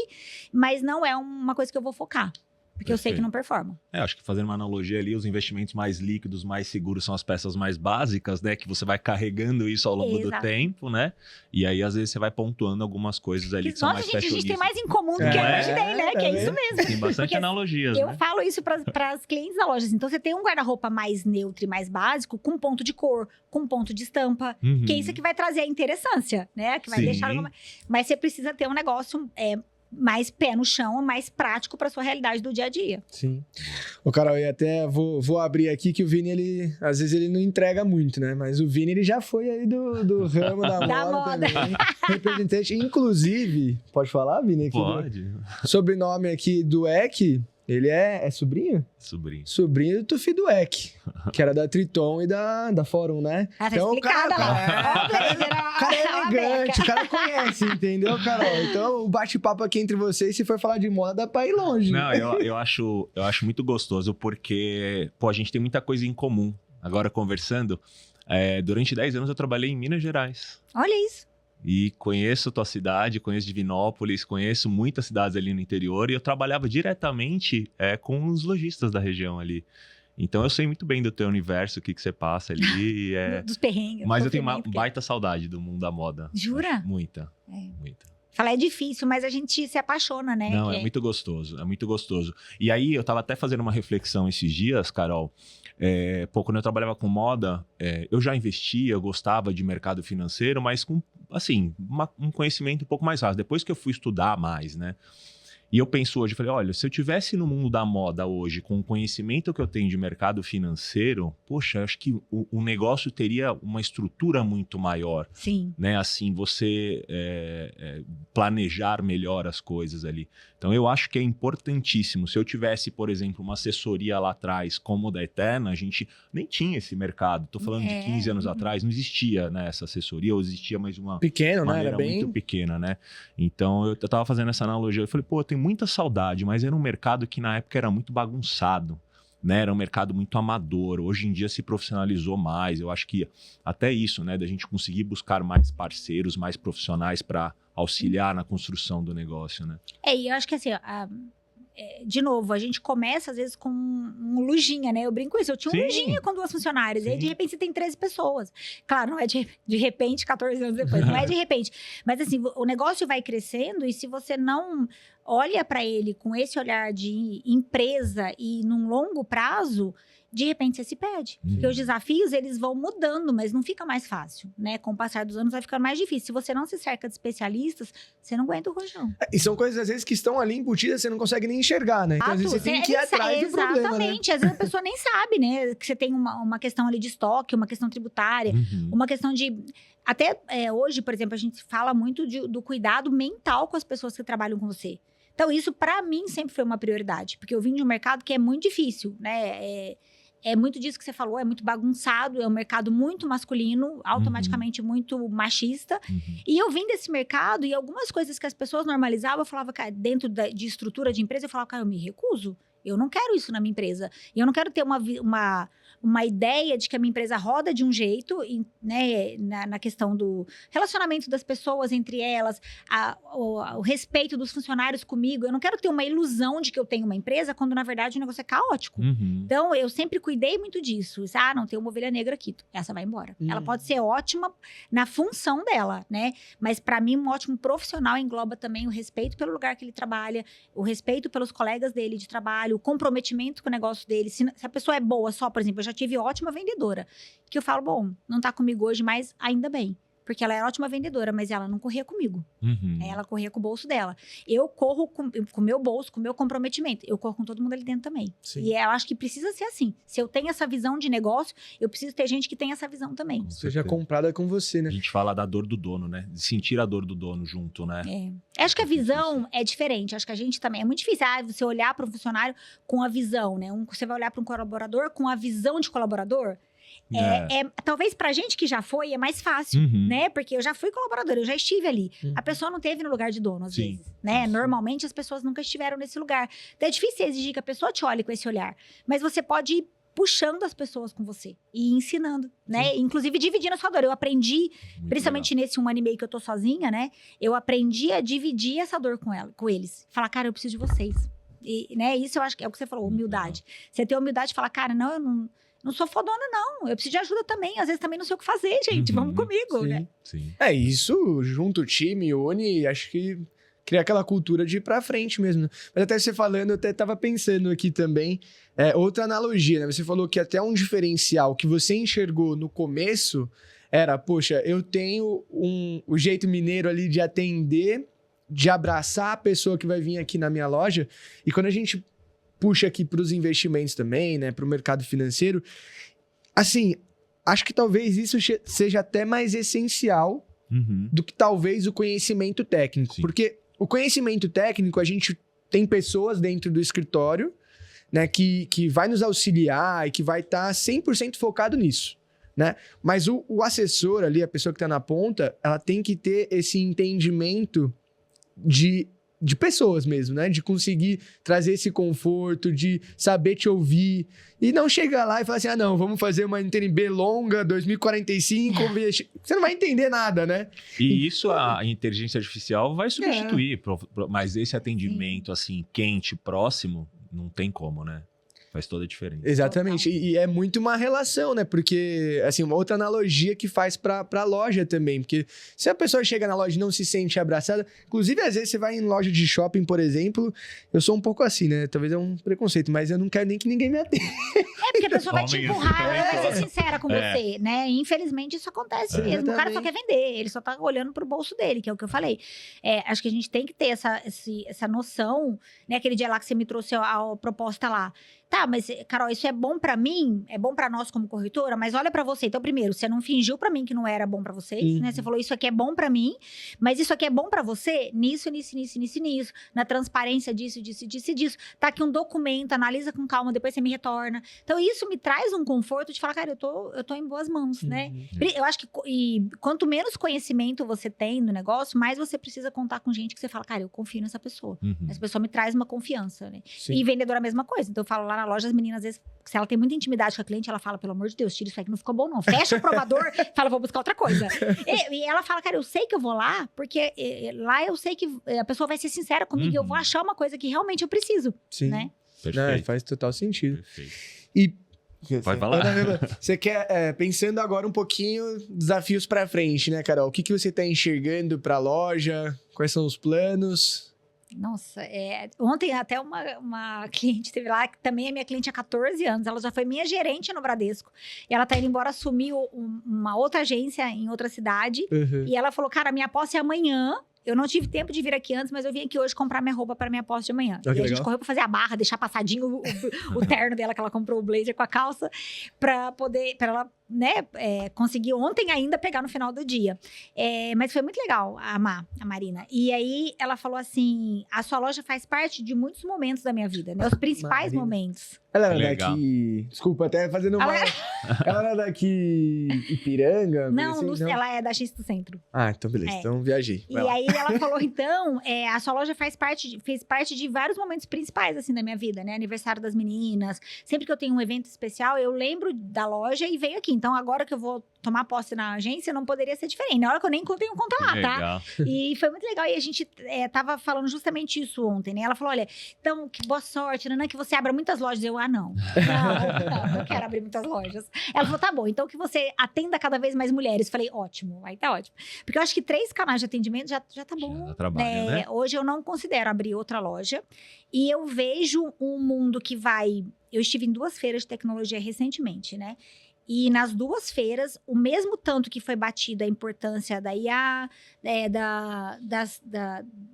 mas não é uma coisa que eu vou focar. Porque eu sei que não performa. Acho que fazendo uma analogia ali, os investimentos mais líquidos, mais seguros são as peças mais básicas, né? Que você vai carregando isso ao longo do tempo, né? E aí, às vezes, você vai pontuando algumas coisas ali que são mais fashionistas. A gente tem mais em comum do que eu imaginei, né? Que é isso mesmo. Tem bastante analogias, eu falo isso para as clientes da loja. Então, você tem um guarda-roupa mais neutro e mais básico, com ponto de cor, com ponto de estampa, que é isso que vai trazer a interessância, né? Que vai deixar... Mas você precisa ter um negócio... mais pé no chão, mais prático para sua realidade do dia a dia. Sim. Ô, Carol, eu até vou abrir aqui que o Vini, ele às vezes ele não entrega muito, né? Mas o Vini, ele já foi aí do ramo da moda também. Representante, inclusive, pode falar, Vini? Aqui pode. Sobrenome aqui do Eck, ele é sobrinho? Sobrinho. Sobrinho do Tufi do Eck, que era da Triton e da Fórum, né? Tá então, o cara é elegante, o cara conhece, entendeu, Carol? Então, o bate-papo aqui entre vocês, se for falar de moda, dá pra ir longe. Não, eu acho muito gostoso, porque, a gente tem muita coisa em comum. Agora, conversando, durante 10 anos eu trabalhei em Minas Gerais. Olha isso. E conheço tua cidade, conheço Divinópolis, conheço muitas cidades ali no interior, e eu trabalhava diretamente com os lojistas da região ali. Então eu sei muito bem do teu universo, o que você passa ali. Dos perrengues. Mas eu tenho uma baita saudade do mundo da moda. Jura? Muita, muita. Falar é difícil, mas a gente se apaixona, né? Não, é muito gostoso, é muito gostoso. E aí, eu tava até fazendo uma reflexão esses dias, Carol. Quando eu trabalhava com moda, eu já investia, eu gostava de mercado financeiro, mas com, assim, um conhecimento um pouco mais raso. Depois que eu fui estudar mais, né? E eu penso hoje, falei, olha, se eu tivesse no mundo da moda hoje, com o conhecimento que eu tenho de mercado financeiro, poxa, acho que o negócio teria uma estrutura muito maior. Sim. Né? Assim, você planejar melhor as coisas ali. Então, eu acho que é importantíssimo. Se eu tivesse, por exemplo, uma assessoria lá atrás, como o da Eterna, a gente nem tinha esse mercado. Estou falando de 15 anos atrás, não existia, né, essa assessoria, ou existia mais uma pequeno, maneira, né? Era bem muito pequena, né? Então, eu estava fazendo essa analogia. Eu falei, eu tenho muita saudade, mas era um mercado que na época era muito bagunçado. Né, era um mercado muito amador, hoje em dia se profissionalizou mais, eu acho que até isso, né, da gente conseguir buscar mais parceiros, mais profissionais para auxiliar na construção do negócio, né? E eu acho que assim, de novo, a gente começa às vezes com um lojinha, né? Eu brinco isso, eu tinha um lojinha com 2 funcionários, e aí de repente você tem 13 pessoas. Claro, não é de repente, 14 anos depois, não é de repente. Mas assim, o negócio vai crescendo e se você não olha para ele com esse olhar de empresa e num longo prazo, de repente você se perde. Porque os desafios, eles vão mudando, mas não fica mais fácil, né? Com o passar dos anos vai ficando mais difícil. Se você não se cerca de especialistas, você não aguenta o rojão. E são coisas, às vezes, que estão ali embutidas, você não consegue nem enxergar, né? Então, às vezes, você tem que ir atrás do problema, né? Exatamente. Às vezes, a pessoa nem sabe, né? Que você tem uma questão ali de estoque, uma questão tributária, uma questão de... Até hoje, por exemplo, a gente fala muito do cuidado mental com as pessoas que trabalham com você. Então, isso, para mim, sempre foi uma prioridade. Porque eu vim de um mercado que é muito difícil, né? É muito disso que você falou, é muito bagunçado, é um mercado muito masculino, automaticamente muito machista. E eu vim desse mercado e algumas coisas que as pessoas normalizavam, eu falava, cara, dentro de estrutura de empresa, eu falava, cara, eu me recuso. Eu não quero isso na minha empresa. E eu não quero ter uma ideia de que a minha empresa roda de um jeito, né, na questão do relacionamento das pessoas entre elas, o respeito dos funcionários comigo. Eu não quero ter uma ilusão de que eu tenho uma empresa, quando na verdade o negócio é caótico. Então, eu sempre cuidei muito disso. Não, tem uma ovelha negra aqui. Essa vai embora. Ela pode ser ótima na função dela, né? Mas para mim, um ótimo profissional engloba também o respeito pelo lugar que ele trabalha, o respeito pelos colegas dele de trabalho, o comprometimento com o negócio dele. Se a pessoa é boa só, por exemplo, eu já tive ótima vendedora, que eu falo, bom, não tá comigo hoje, mas ainda bem. Porque ela era ótima vendedora, mas ela não corria comigo. Ela corria com o bolso dela. Eu corro com o meu bolso, com o meu comprometimento. Eu corro com todo mundo ali dentro também. Sim. E eu acho que precisa ser assim. Se eu tenho essa visão de negócio, eu preciso ter gente que tem essa visão também. Seja comprada com você, né? A gente fala da dor do dono, né? De sentir a dor do dono junto, né? Acho que a visão é diferente. Acho que a gente também... É muito difícil você olhar para um funcionário com a visão, né? Você vai olhar para um colaborador com a visão de colaborador. Talvez pra gente que já foi, é mais fácil, né? Porque eu já fui colaboradora, eu já estive ali. A pessoa não teve no lugar de dono, às vezes, né? Normalmente, as pessoas nunca estiveram nesse lugar. Então, é difícil exigir que a pessoa te olhe com esse olhar. Mas você pode ir puxando as pessoas com você e ensinando, né? Inclusive, dividindo a sua dor. Eu aprendi, principalmente nesse 1 ano e meio que eu tô sozinha, né? Eu aprendi a dividir essa dor com eles. Falar, cara, eu preciso de vocês. E, né? Isso eu acho que é o que você falou, humildade. Você ter humildade e falar, cara, não, eu não sou fodona, não. Eu preciso de ajuda também. Às vezes também não sei o que fazer, gente. Vamos comigo, né? Sim. Isso junta o time, une, acho que cria aquela cultura de ir pra frente mesmo. Mas até você falando, eu até tava pensando aqui também, outra analogia, né? Você falou que até um diferencial que você enxergou no começo era, poxa, eu tenho o jeito mineiro ali de atender, de abraçar a pessoa que vai vir aqui na minha loja. E quando a gente puxa aqui para os investimentos também, né, para o mercado financeiro, assim, acho que talvez isso seja até mais essencial do que talvez o conhecimento técnico. Sim. Porque o conhecimento técnico, a gente tem pessoas dentro do escritório, né, que vai nos auxiliar e que vai estar 100% focado nisso, né? Mas o assessor ali, a pessoa que está na ponta, ela tem que ter esse entendimento de pessoas mesmo, né? De conseguir trazer esse conforto, de saber te ouvir. E não chegar lá e falar assim, não, vamos fazer uma NTNB longa, 2045, você não vai entender nada, né? E isso a inteligência artificial vai substituir, mas esse atendimento, assim, quente, próximo, não tem como, né? Faz toda a diferença. Exatamente. E é muito uma relação, né? Porque, assim, uma outra analogia que faz pra loja também. Porque se a pessoa chega na loja e não se sente abraçada... Inclusive, às vezes, você vai em loja de shopping, por exemplo... Eu sou um pouco assim, né? Talvez é um preconceito, mas eu não quero nem que ninguém me atenda. Porque a pessoa vai te empurrar, ela vai ser sincera com você, né? Infelizmente, isso acontece mesmo. O cara só quer vender, ele só tá olhando pro bolso dele, que é o que eu falei. Acho que a gente tem que ter essa noção, né? Aquele dia lá que você me trouxe a proposta lá. Tá, mas, Carol, isso é bom pra mim? É bom pra nós como corretora? Mas olha pra você. Então, primeiro, você não fingiu pra mim que não era bom pra vocês, né? Você falou, isso aqui é bom pra mim, mas isso aqui é bom pra você nisso. Na transparência disso. Tá aqui um documento, analisa com calma, depois você me retorna. Então, isso me traz um conforto de falar, cara, eu tô em boas mãos, né? Eu acho que quanto menos conhecimento você tem do negócio, mais você precisa contar com gente que você fala, cara, eu confio nessa pessoa. Essa pessoa me traz uma confiança, né? Sim. E vendedora a mesma coisa. Então, eu falo lá na loja, as meninas, às vezes, se ela tem muita intimidade com a cliente, ela fala, pelo amor de Deus, tira isso aí que não ficou bom, não. Fecha o provador, fala, vou buscar outra coisa. E ela fala, cara, eu sei que eu vou lá, porque lá eu sei que a pessoa vai ser sincera comigo e eu vou achar uma coisa que realmente eu preciso, né? Perfeito. Faz total sentido. Perfeito. E... Vai falar. Você quer, pensando agora um pouquinho, desafios pra frente, né, Carol? O que você tá enxergando pra loja? Quais são os planos? Nossa, ontem até uma cliente teve lá, que também é minha cliente há 14 anos, ela já foi minha gerente no Bradesco, e ela tá indo embora assumir uma outra agência em outra cidade, e ela falou, cara, minha posse é amanhã, eu não tive tempo de vir aqui antes, mas eu vim aqui hoje comprar minha roupa para minha posse de amanhã. E a gente correu pra fazer a barra, deixar passadinho o terno dela, que ela comprou o blazer com a calça, pra ela né, consegui ontem ainda pegar no final do dia. Mas foi muito legal a Marina. E aí ela falou assim, a sua loja faz parte de muitos momentos da minha vida, né? Os principais momentos. Ela era daqui... Desculpa, até fazendo uma... Ela era daqui Ipiranga? Não, assim, não, ela é da X do Centro. Ah, então beleza. Então viajei. E aí ela falou, então, a sua loja fez parte de vários momentos principais, assim, da minha vida, né? Aniversário das meninas. Sempre que eu tenho um evento especial, eu lembro da loja e venho aqui. Então, agora que eu vou tomar posse na agência, não poderia ser diferente. Na hora que eu nem tenho conta lá, tá? E foi muito legal. E a gente tava falando justamente isso ontem, né? Ela falou, olha, então, que boa sorte, Nanã, que você abra muitas lojas. Eu, não, eu quero abrir muitas lojas. Ela falou, tá bom, então que você atenda cada vez mais mulheres. Falei, ótimo, aí tá ótimo. Porque eu acho que 3 canais de atendimento já tá bom. Já trabalha, né? Hoje eu não considero abrir outra loja. E eu vejo um mundo que vai... Eu estive em 2 feiras de tecnologia recentemente, né? E nas 2 feiras, o mesmo tanto que foi batida a importância da IA,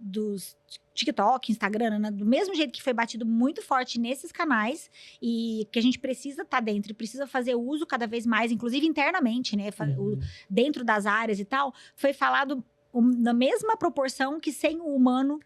dos TikTok, Instagram, né? Do mesmo jeito que foi batido muito forte nesses canais, e que a gente precisa estar dentro, e precisa fazer uso cada vez mais, inclusive internamente, né? Dentro das áreas e tal, foi falado na mesma proporção que sem o humano,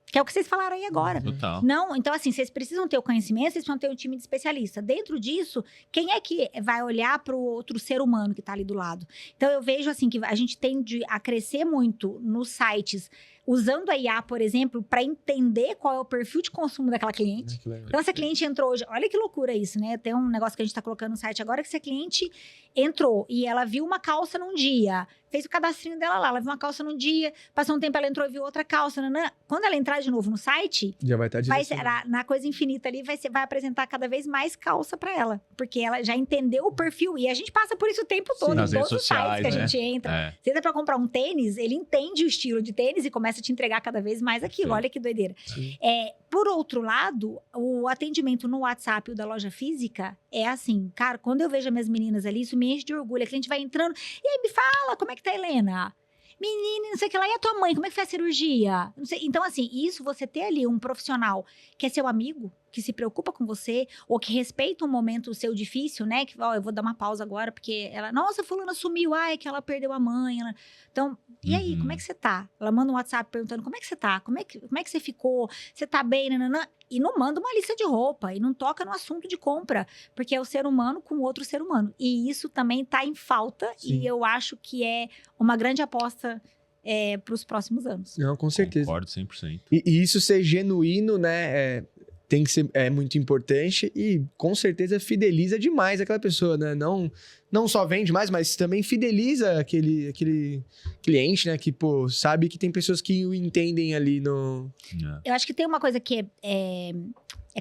que é o que vocês falaram aí agora. Total. Não, então assim, vocês precisam ter o conhecimento, vocês precisam ter um time de especialista. Dentro disso, quem é que vai olhar para o outro ser humano que está ali do lado? Então eu vejo assim que a gente tende a crescer muito nos sites, usando a IA, por exemplo, para entender qual é o perfil de consumo daquela cliente. Então, essa cliente entrou hoje... Olha que loucura isso, né? Tem um negócio que a gente está colocando no site agora, que essa cliente entrou e ela viu uma calça num dia, fez o cadastrinho dela lá, ela viu uma calça num dia, passou um tempo, ela entrou e viu outra calça. Quando ela entrar de novo no site, já vai estar na coisa infinita ali, vai apresentar cada vez mais calça para ela, porque ela já entendeu o perfil. E a gente passa por isso o tempo todo, em todos os sites que a gente entra. Você entra para comprar um tênis, ele entende o estilo de tênis e começa a te entregar cada vez mais aquilo. Sim. Olha que doideira. Por outro lado, o atendimento no WhatsApp da loja física é assim, cara, quando eu vejo as minhas meninas ali, isso me enche de orgulho. A cliente vai entrando, e aí me fala, como é que tá a Helena? Menina, não sei o que lá, e a tua mãe, como é que foi a cirurgia? Não sei. Então, assim, isso você ter ali um profissional que é seu amigo, que se preocupa com você, ou que respeita um momento seu difícil, né? Que, eu vou dar uma pausa agora, porque ela... Nossa, fulana sumiu, é que ela perdeu a mãe. Então, e aí, como é que você tá? Ela manda um WhatsApp perguntando, como é que você tá? Como é que você ficou? Você tá bem? Nananã? E não manda uma lista de roupa, e não toca no assunto de compra, porque é o ser humano com outro ser humano. E isso também tá em falta, Sim. E eu acho que é uma grande aposta para os próximos anos. Não, com certeza. Concordo 100%. E isso ser genuíno, né? Tem que ser muito importante e com certeza fideliza demais aquela pessoa, né? Não só vende mais, mas também fideliza aquele cliente, né? Que, pô, sabe que tem pessoas que o entendem ali no... Eu acho que tem uma coisa que é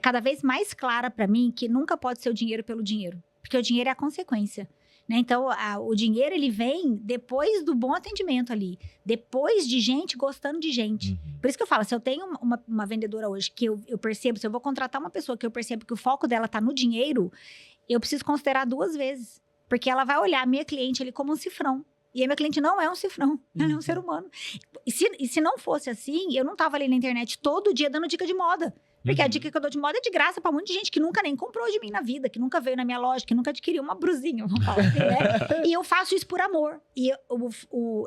cada vez mais clara pra mim, que nunca pode ser o dinheiro pelo dinheiro. Porque o dinheiro é a consequência. Né? Então, o dinheiro, ele vem depois do bom atendimento ali. Depois de gente gostando de gente. Por isso que eu falo, se eu tenho uma vendedora hoje que eu percebo, se eu vou contratar uma pessoa que eu percebo que o foco dela tá no dinheiro, eu preciso considerar 2 vezes. Porque ela vai olhar a minha cliente ali como um cifrão. E a minha cliente não é um cifrão, ela é um ser humano. E se não fosse assim, eu não tava ali na internet todo dia dando dica de moda. Porque a dica que eu dou de moda é de graça pra muita gente que nunca nem comprou de mim na vida, que nunca veio na minha loja, que nunca adquiriu uma brusinha, vamos falar assim, né? E eu faço isso por amor. E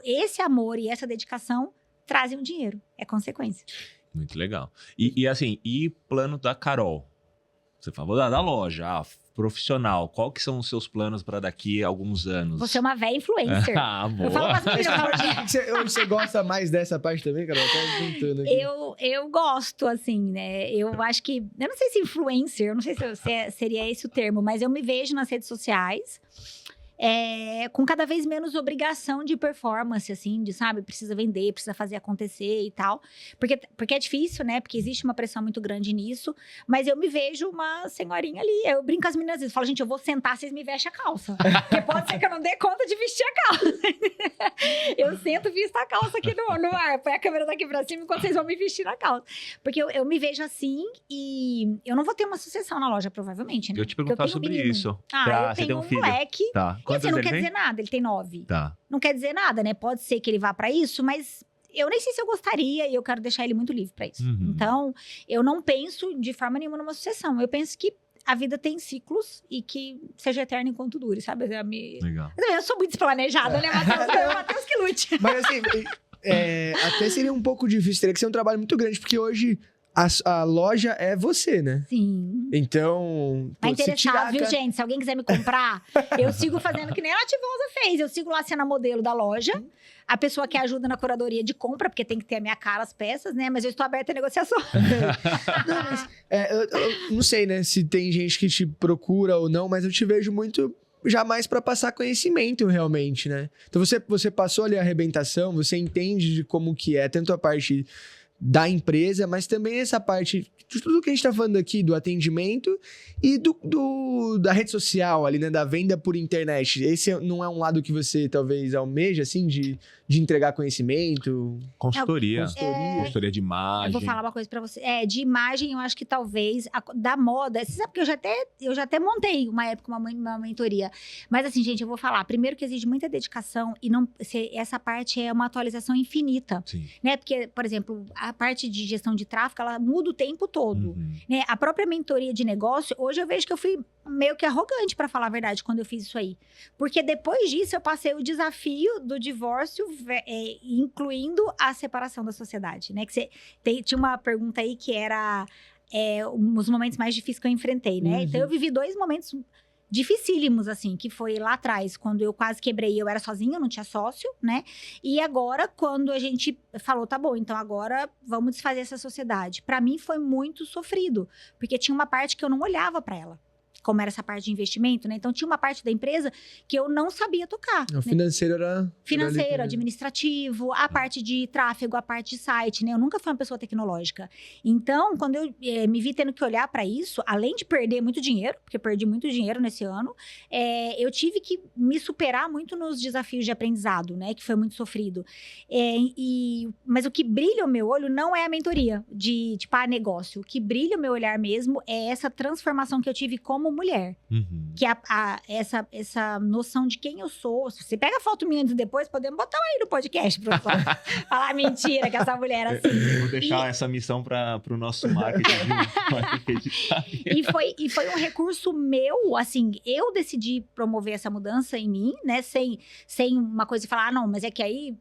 esse amor e essa dedicação trazem o dinheiro. É consequência. Muito legal. E assim, e plano da Carol? Você falou da loja, profissional. Qual que são os seus planos para daqui a alguns anos? Você é uma véia influencer. Boa. Eu falo bastante. Você gosta mais dessa parte também, Carol? Eu tô perguntando aqui. Eu gosto, assim, né? Eu acho que... Eu não sei se influencer, eu não sei se seria esse o termo, mas eu me vejo nas redes sociais... com cada vez menos obrigação de performance, assim, de, sabe, precisa vender, precisa fazer acontecer e tal. Porque é difícil, né? Porque existe uma pressão muito grande nisso. Mas eu me vejo uma senhorinha ali. Eu brinco com as meninas às vezes, falo, gente, eu vou sentar, vocês me vestem a calça. Porque pode ser que eu não dê conta de vestir a calça. Eu sento, visto a calça aqui no ar, põe a câmera daqui pra cima enquanto vocês vão me vestir na calça. Porque eu me vejo assim e eu não vou ter uma sucessão na loja, provavelmente, né? Eu te perguntar sobre isso. Eu tenho um moleque... Tá. E assim, não quer dizer nada, ele tem 9. Tá. Não quer dizer nada, né? Pode ser que ele vá pra isso, mas eu nem sei se eu gostaria e eu quero deixar ele muito livre pra isso. Então, eu não penso de forma nenhuma numa sucessão. Eu penso que a vida tem ciclos e que seja eterno enquanto dure, sabe? Legal. Eu sou muito desplanejada, né, Matheus? Matheus que lute. Mas assim, até seria um pouco difícil, teria que ser um trabalho muito grande, porque hoje a loja é você, né? Sim. Então, Vai interessar, viu, gente? Se alguém quiser me comprar, eu sigo fazendo que nem a Nativosa fez. Eu sigo lá sendo a modelo da loja. A pessoa que ajuda na curadoria de compra, porque tem que ter a minha cara, as peças, né? Mas eu estou aberta a negociação. Não, mas, eu não sei, né? Se tem gente que te procura ou não, mas eu te vejo muito jamais para passar conhecimento, realmente, né? Então, você passou ali a arrebentação, você entende de como que é, tanto a parte da empresa, mas também essa parte de tudo que a gente tá falando aqui, do atendimento e da rede social ali, né? Da venda por internet. Esse não é um lado que você talvez almeja, assim, de entregar conhecimento? Consultoria. Consultoria de imagem. Eu vou falar uma coisa pra você. De imagem, eu acho que talvez, da moda, você sabe que eu já até montei uma época uma mentoria. Mas assim, gente, eu vou falar. Primeiro que exige muita dedicação e essa parte é uma atualização infinita. Sim. Né? Porque, por exemplo, a parte de gestão de tráfego, ela muda o tempo todo. Né? A própria mentoria de negócio, hoje eu vejo que eu fui meio que arrogante, pra falar a verdade, quando eu fiz isso aí. Porque depois disso, eu passei o desafio do divórcio, incluindo a separação da sociedade, né? Que tinha uma pergunta aí que era os momentos mais difíceis que eu enfrentei, né? Então, eu vivi 2 momentos dificílimos, assim, que foi lá atrás, quando eu quase quebrei, eu era sozinha, eu não tinha sócio, né? E agora, quando a gente falou, tá bom, então agora vamos desfazer essa sociedade. Pra mim, foi muito sofrido, porque tinha uma parte que eu não olhava pra ela. Como era essa parte de investimento, né? Então, tinha uma parte da empresa que eu não sabia tocar. O financeiro era... Financeiro, administrativo, a parte de tráfego, a parte de site, né? Eu nunca fui uma pessoa tecnológica. Então, quando eu me vi tendo que olhar para isso, além de perder muito dinheiro, porque eu perdi muito dinheiro nesse ano, eu tive que me superar muito nos desafios de aprendizado, né? Que foi muito sofrido. Mas o que brilha o meu olho não é a mentoria de, tipo, negócio. O que brilha o meu olhar mesmo é essa transformação que eu tive como mulher. Que essa noção de quem eu sou. Se você pega a foto minha antes e depois, podemos botar aí no podcast pra falar mentira que essa mulher assim. Vou deixar essa missão para o nosso marketing. E foi um recurso meu, assim, eu decidi promover essa mudança em mim, né? Sem uma coisa de falar, não, mas é que aí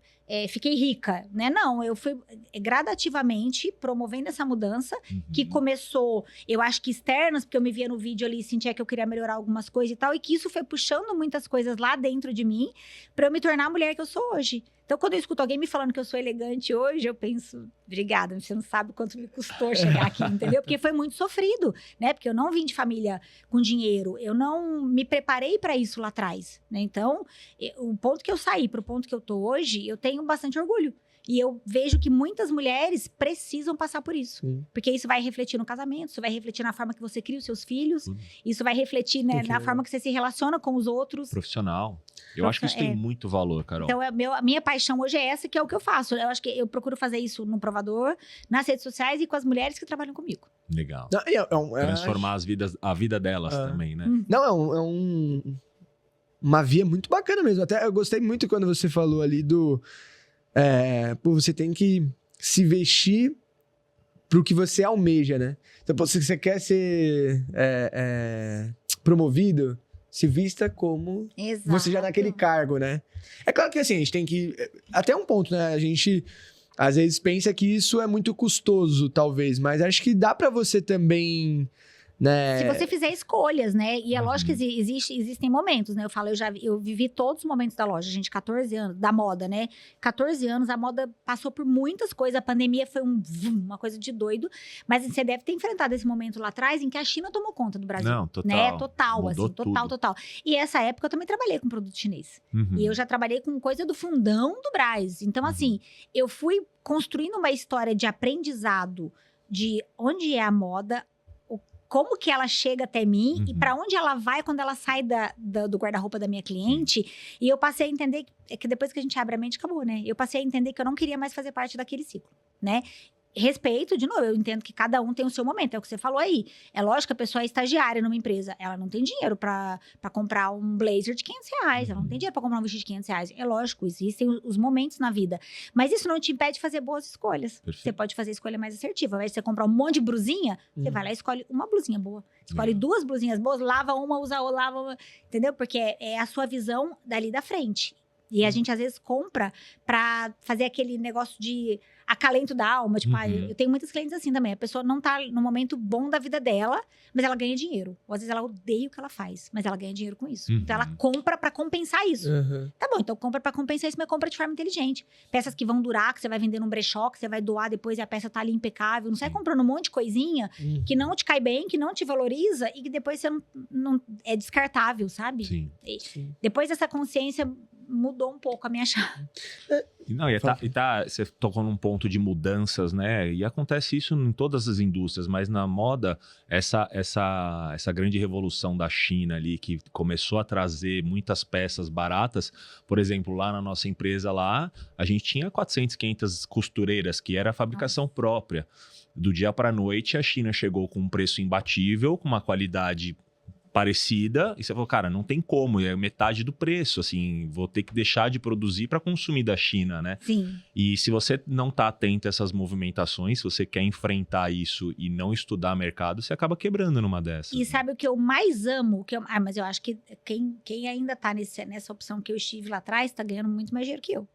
fiquei rica, né? Não, eu fui gradativamente promovendo essa mudança, que começou, eu acho que externas, porque eu me via no vídeo ali e sentia que eu queria melhorar algumas coisas e tal, e que isso foi puxando muitas coisas lá dentro de mim pra eu me tornar a mulher que eu sou hoje. Então, quando eu escuto alguém me falando que eu sou elegante hoje, eu penso, obrigada, você não sabe quanto me custou chegar aqui, entendeu? Porque foi muito sofrido, né? Porque eu não vim de família com dinheiro, eu não me preparei para isso lá atrás, né? Então, o ponto que eu saí pro ponto que eu tô hoje, eu tenho bastante orgulho. E eu vejo que muitas mulheres precisam passar por isso. Porque isso vai refletir no casamento, isso vai refletir na forma que você cria os seus filhos, isso vai refletir, né, na forma que você se relaciona com os outros. Profissional. Eu acho que isso tem muito valor, Carol. Então, a minha paixão hoje é essa, que é o que eu faço. Eu acho que eu procuro fazer isso no Provador, nas redes sociais e com as mulheres que trabalham comigo. Legal. Não, Transformar a vida delas também, né? Não, uma via muito bacana mesmo. Até eu gostei muito quando você falou ali do... você tem que se vestir pro que você almeja, né? Então, se você quer ser promovido, se vista como você já naquele cargo, né? É claro que assim, a gente tem que... Até um ponto, né? A gente, às vezes, pensa que isso é muito custoso, talvez. Mas acho que dá pra você também... Né? Se você fizer escolhas, né? E é lógico que existem momentos, né? Eu vivi todos os momentos da loja, gente, 14 anos, da moda, né? 14 anos, a moda passou por muitas coisas, a pandemia foi uma coisa de doido, mas você deve ter enfrentado esse momento lá atrás em que a China tomou conta do Brasil. Não, total. Né? Total, mudou assim, tudo. total. E essa época eu também trabalhei com produto chinês. E eu já trabalhei com coisa do fundão do Brás. Então, assim, eu fui construindo uma história de aprendizado de onde é a moda, como que ela chega até mim e para onde ela vai quando ela sai do guarda-roupa da minha cliente. E eu passei a entender que depois que a gente abre a mente, acabou, né? Eu passei a entender que eu não queria mais fazer parte daquele ciclo, né? respeito, de novo, eu entendo que cada um tem o seu momento, é o que você falou aí. É lógico que a pessoa é estagiária numa empresa, ela não tem dinheiro pra comprar um blazer de R$500, ela não tem dinheiro pra comprar um vestido de R$500. É lógico, existem os momentos na vida. Mas isso não te impede de fazer boas escolhas. Perfeito. Você pode fazer a escolha mais assertiva. Ao invés de você comprar um monte de blusinha, você vai lá e escolhe uma blusinha boa. Escolhe 2 blusinhas boas, lava uma, usa outra, lava uma, entendeu? Porque é a sua visão dali da frente. E a gente, às vezes, compra pra fazer aquele negócio de acalento da alma. Tipo, eu tenho muitos clientes assim também. A pessoa não tá no momento bom da vida dela, mas ela ganha dinheiro. Ou às vezes ela odeia o que ela faz, mas ela ganha dinheiro com isso. Então ela compra pra compensar isso. Tá bom, então compra pra compensar isso, mas compra de forma inteligente. Peças que vão durar, que você vai vender num brechó, que você vai doar depois e a peça tá ali impecável. Não sai comprando um monte de coisinha que não te cai bem, que não te valoriza e que depois você não é descartável, sabe? Sim. Depois dessa consciência mudou um pouco a minha chave. Não, você tocou num ponto de mudanças, né? E acontece isso em todas as indústrias, mas na moda, essa grande revolução da China ali, que começou a trazer muitas peças baratas. Por exemplo, lá na nossa empresa lá, a gente tinha 400, 500 costureiras, que era a fabricação própria. Do dia para a noite, a China chegou com um preço imbatível, com uma qualidade parecida, e você falou, cara, não tem como, é metade do preço, assim, vou ter que deixar de produzir para consumir da China, né? Sim. E se você não tá atento a essas movimentações, se você quer enfrentar isso e não estudar mercado, você acaba quebrando numa dessas. E sabe o que eu mais amo? Mas eu acho que quem ainda tá nessa opção que eu estive lá atrás, tá ganhando muito mais dinheiro que eu.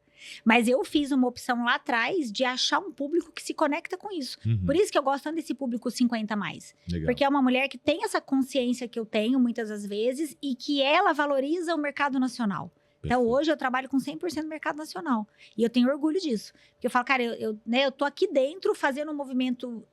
Mas eu fiz uma opção lá atrás de achar um público que se conecta com isso. Por isso que eu gosto tanto desse público 50 mais. Legal. Porque é uma mulher que tem essa consciência que eu tenho muitas das vezes e que ela valoriza o mercado nacional. Então, hoje eu trabalho com 100% do mercado nacional. E eu tenho orgulho disso. Porque eu falo, cara, eu tô aqui dentro fazendo um movimento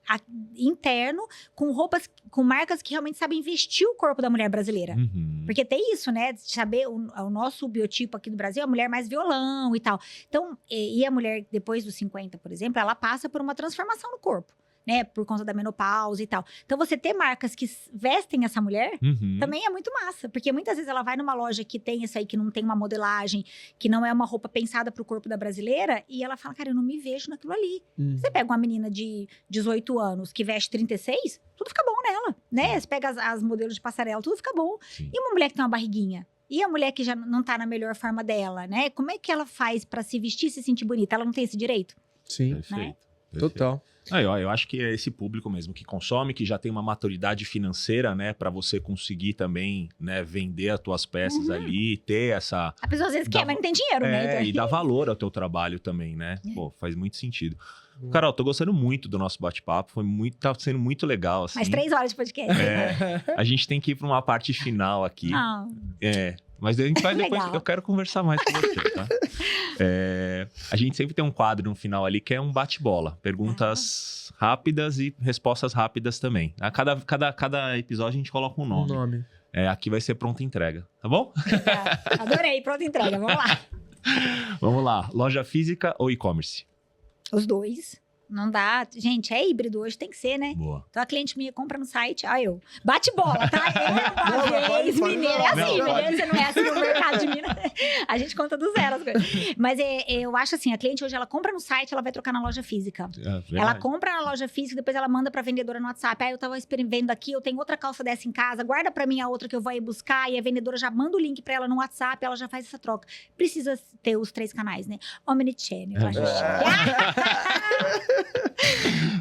interno com roupas, com marcas que realmente sabem vestir o corpo da mulher brasileira. Porque tem isso, né? De saber, o nosso biotipo aqui do Brasil é a mulher mais violão e tal. Então, e a mulher, depois dos 50, por exemplo, ela passa por uma transformação no corpo. Né, por conta da menopausa e tal. Então, você ter marcas que vestem essa mulher também é muito massa. Porque muitas vezes ela vai numa loja que tem isso aí, que não tem uma modelagem, que não é uma roupa pensada pro corpo da brasileira, e ela fala, cara, eu não me vejo naquilo ali. Você pega uma menina de 18 anos que veste 36, tudo fica bom nela, né? Você pega as modelos de passarela, tudo fica bom. Sim. E uma mulher que tem uma barriguinha? E a mulher que já não tá na melhor forma dela, né? Como é que ela faz pra se vestir e se sentir bonita? Ela não tem esse direito? Sim. Perfeito. Total. Eu acho que é esse público mesmo que consome, que já tem uma maturidade financeira, né, para você conseguir também, né, vender as tuas peças ali, ter essa... A pessoa às vezes quer, mas não tem dinheiro, né? Então... e dar valor ao teu trabalho também, né? Pô, faz muito sentido. Carol, tô gostando muito do nosso bate-papo, tá sendo muito legal, assim. Mais 3 horas de podcast. A gente tem que ir para uma parte final aqui. Não. Mas a gente vai depois, Legal. eu quero conversar mais com você, tá? A gente sempre tem um quadro no final ali que é um bate-bola. Perguntas rápidas e respostas rápidas também. A cada episódio a gente coloca um nome. Aqui vai ser pronta entrega, tá bom? Adorei, pronta entrega, vamos lá. Vamos lá, loja física ou e-commerce? Os dois. Não dá. Gente, é híbrido hoje, tem que ser, né? Boa. Então a cliente minha compra no site, eu. Bate bola, tá? Pode, Mineiro é assim, não, mineiro, você não é assim no mercado de Minas. A gente conta do zero as coisas. Mas eu acho assim, a cliente hoje, ela compra no site, ela vai trocar na loja física. Ela compra na loja física, depois ela manda pra vendedora no WhatsApp. Eu tava vendo aqui, eu tenho outra calça dessa em casa, guarda pra mim a outra que eu vou aí buscar. E a vendedora já manda o link pra ela no WhatsApp, ela já faz essa troca. Precisa ter os 3 canais, né? Omnichannel, eu acho.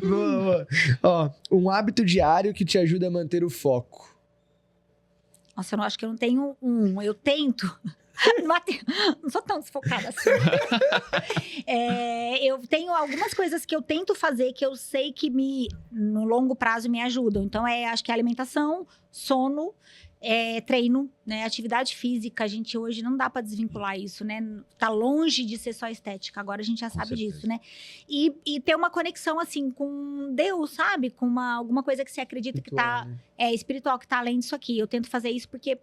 Boa. Ó, um hábito diário que te ajuda a manter o foco. Nossa, eu não acho que eu não tenho um. Eu tento. Não sou tão desfocada assim. Eu tenho algumas coisas que eu tento fazer que eu sei que no longo prazo me ajudam. Então, acho que é alimentação, sono, treino, né? Atividade física. A gente hoje não dá pra desvincular isso, né? Tá longe de ser só estética. Agora a gente já sabe disso, né? E ter uma conexão, assim, com Deus, sabe? Com alguma coisa que você acredita que tá... espiritual, que tá além disso aqui. Eu tento fazer isso porque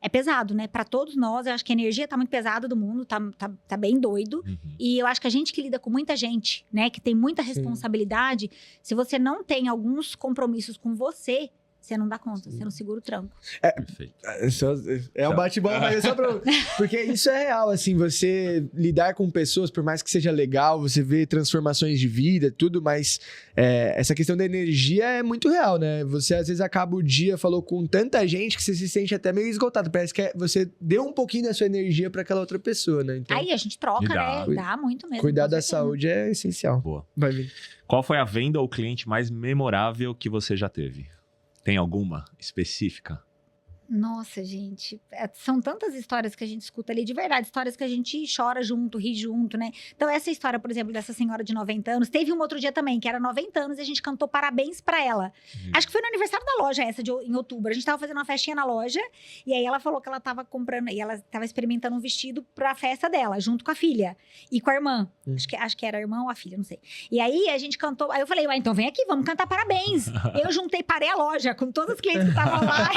é pesado, né? Pra todos nós, eu acho que a energia tá muito pesada do mundo, tá bem doido. E eu acho que a gente que lida com muita gente, né? Que tem muita responsabilidade, se você não tem alguns compromissos com você Você não dá conta, você não segura o tranco. Perfeito. É um bate-bola, mas é só pra... Porque isso é real, assim, você lidar com pessoas, por mais que seja legal, você vê transformações de vida, tudo, mas essa questão da energia é muito real, né? Você, às vezes, acaba o dia, falou com tanta gente que você se sente até meio esgotado. Parece que você deu um pouquinho da sua energia pra aquela outra pessoa, né? Então, Aí a gente troca, né? Dá muito mesmo. cuidar da saúde é essencial. Boa. Vai vir. Qual foi a venda ou cliente mais memorável que você já teve? Tem alguma específica? Nossa, gente, são tantas histórias que a gente escuta ali, de verdade, histórias que a gente chora junto, ri junto, né? Então, essa história, por exemplo, dessa senhora de 90 anos, teve um outro dia também, que era 90 anos, e a gente cantou parabéns pra ela. Acho que foi no aniversário da loja essa, em outubro. A gente tava fazendo uma festinha na loja, e aí ela falou que ela tava comprando, e ela tava experimentando um vestido pra festa dela, junto com a filha, e com a irmã. Acho que era a irmã ou a filha, não sei. E aí, a gente cantou, aí eu falei, então vem aqui, vamos cantar parabéns. Eu juntei, parei a loja, com todos os clientes que estavam lá,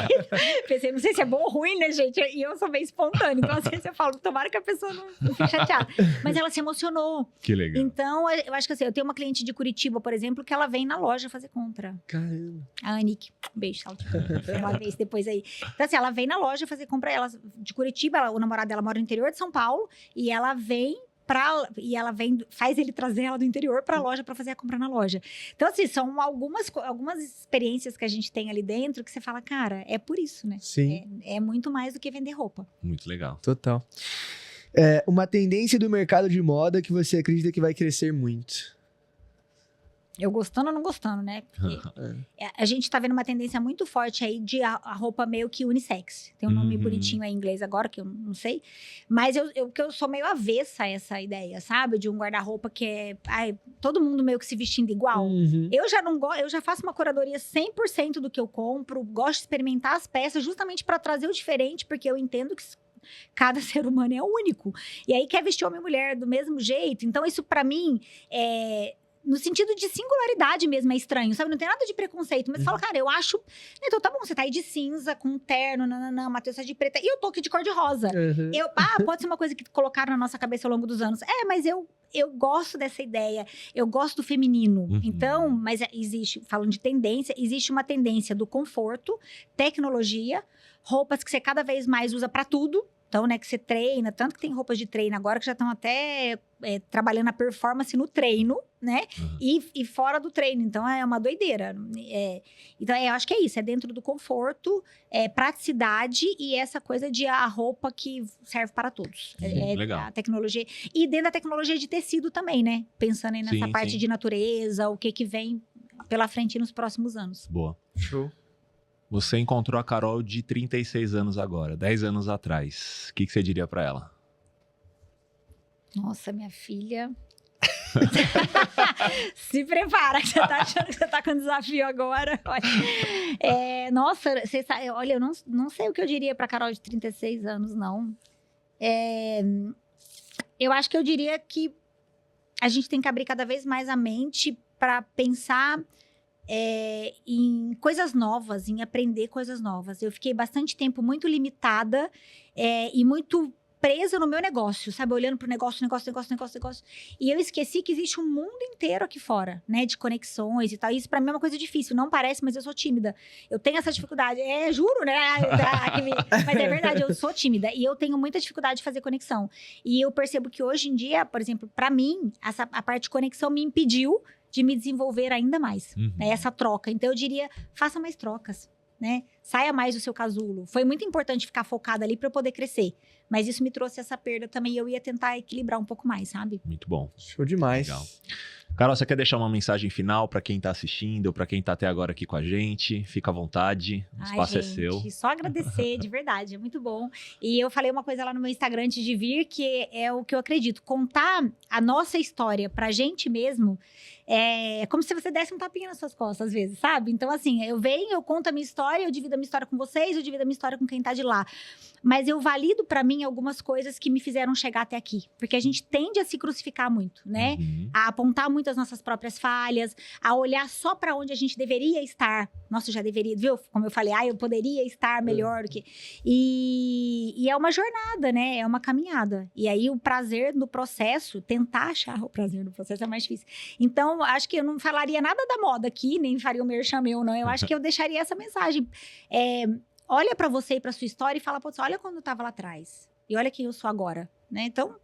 pensei, não sei se é bom ou ruim, né, gente? E eu sou bem espontânea. Então, às vezes eu falo, tomara que a pessoa não fique chateada. Mas ela se emocionou. Que legal. Então, eu acho que assim, eu tenho uma cliente de Curitiba, por exemplo, que ela vem na loja fazer compra. Caramba. A Anique. Um beijo, uma vez depois aí. Então, assim, ela vem na loja fazer compra. Ela, de Curitiba, o namorado dela mora no interior de São Paulo. E ela vem faz ele trazer ela do interior para a loja para fazer a compra na loja. Então, assim, são algumas experiências que a gente tem ali dentro que você fala, cara, é por isso, né? Sim. É muito mais do que vender roupa. Muito legal. Total. Uma tendência do mercado de moda que você acredita que vai crescer muito? Eu gostando ou não gostando, né? Porque a gente tá vendo uma tendência muito forte aí de a roupa meio que unissex. Tem um nome bonitinho aí em inglês agora, que eu não sei. Mas eu sou meio avessa a essa ideia, sabe? De um guarda-roupa que é... todo mundo meio que se vestindo igual. Eu já não gosto... Eu já faço uma curadoria 100% do que eu compro. Gosto de experimentar as peças justamente para trazer o diferente, porque eu entendo que cada ser humano é único. E aí quer vestir homem e mulher do mesmo jeito. Então isso para mim no sentido de singularidade mesmo, é estranho, sabe? Não tem nada de preconceito, mas fala, cara, eu acho... Então, tá bom, você tá aí de cinza, com um terno, Matheus tá de preta, e eu tô aqui de cor de rosa. Pode ser uma coisa que colocaram na nossa cabeça ao longo dos anos. Mas eu gosto dessa ideia, eu gosto do feminino. Então, mas existe, falando de tendência, existe uma tendência do conforto, tecnologia, roupas que você cada vez mais usa pra tudo. Então, né, que você treina, tanto que tem roupas de treino agora que já estão até trabalhando a performance no treino, né? E fora do treino. Então, é uma doideira. Então, eu acho que é isso. É dentro do conforto, praticidade e essa coisa de a roupa que serve para todos. Legal. A tecnologia. E dentro da tecnologia de tecido também, né? Pensando aí nessa parte de natureza, o que vem pela frente nos próximos anos. Boa. Show. Você encontrou a Carol de 36 anos agora, 10 anos atrás. O que você diria pra ela? Nossa, minha filha... Se prepara, que você tá achando que você tá com desafio agora. Nossa, você sabe, olha, eu não sei o que eu diria pra Carol de 36 anos, não. Eu acho que eu diria que a gente tem que abrir cada vez mais a mente pra pensar... em coisas novas, em aprender coisas novas. Eu fiquei bastante tempo muito limitada e muito presa no meu negócio, sabe? Olhando pro negócio. E eu esqueci que existe um mundo inteiro aqui fora, né? De conexões e tal. Isso pra mim é uma coisa difícil. Não parece, mas eu sou tímida. Eu tenho essa dificuldade. Juro, né? Mas é verdade, eu sou tímida. E eu tenho muita dificuldade de fazer conexão. E eu percebo que hoje em dia, por exemplo, pra mim, a parte de conexão me impediu de me desenvolver ainda mais, né? Essa troca. Então, eu diria, faça mais trocas, né? Saia mais do seu casulo. Foi muito importante ficar focada ali para eu poder crescer. Mas isso me trouxe essa perda também e eu ia tentar equilibrar um pouco mais, sabe? Muito bom. Show demais. Legal. Carol, você quer deixar uma mensagem final para quem tá assistindo, para quem tá até agora aqui com a gente? Fica à vontade, o espaço é seu. Só agradecer, de verdade, é muito bom. E eu falei uma coisa lá no meu Instagram antes de vir, que é o que eu acredito. Contar a nossa história pra gente mesmo é como se você desse um tapinha nas suas costas, às vezes, sabe? Então, assim, eu conto a minha história, eu divido divido a minha história com vocês, eu divido a minha história com quem tá de lá. Mas eu valido pra mim algumas coisas que me fizeram chegar até aqui. Porque a gente tende a se crucificar muito, né? A apontar muito as nossas próprias falhas, a olhar só pra onde a gente deveria estar. Nossa, eu já deveria, viu? Como eu falei, eu poderia estar melhor do que... E é uma jornada, né? É uma caminhada. E aí o prazer do processo, tentar achar o prazer do processo é mais difícil. Então, acho que eu não falaria nada da moda aqui, nem faria o merchan meu, não. Eu acho que eu deixaria essa mensagem. Olha pra você e pra sua história e fala, pô, olha quando eu tava lá atrás. E olha quem eu sou agora, né? Então,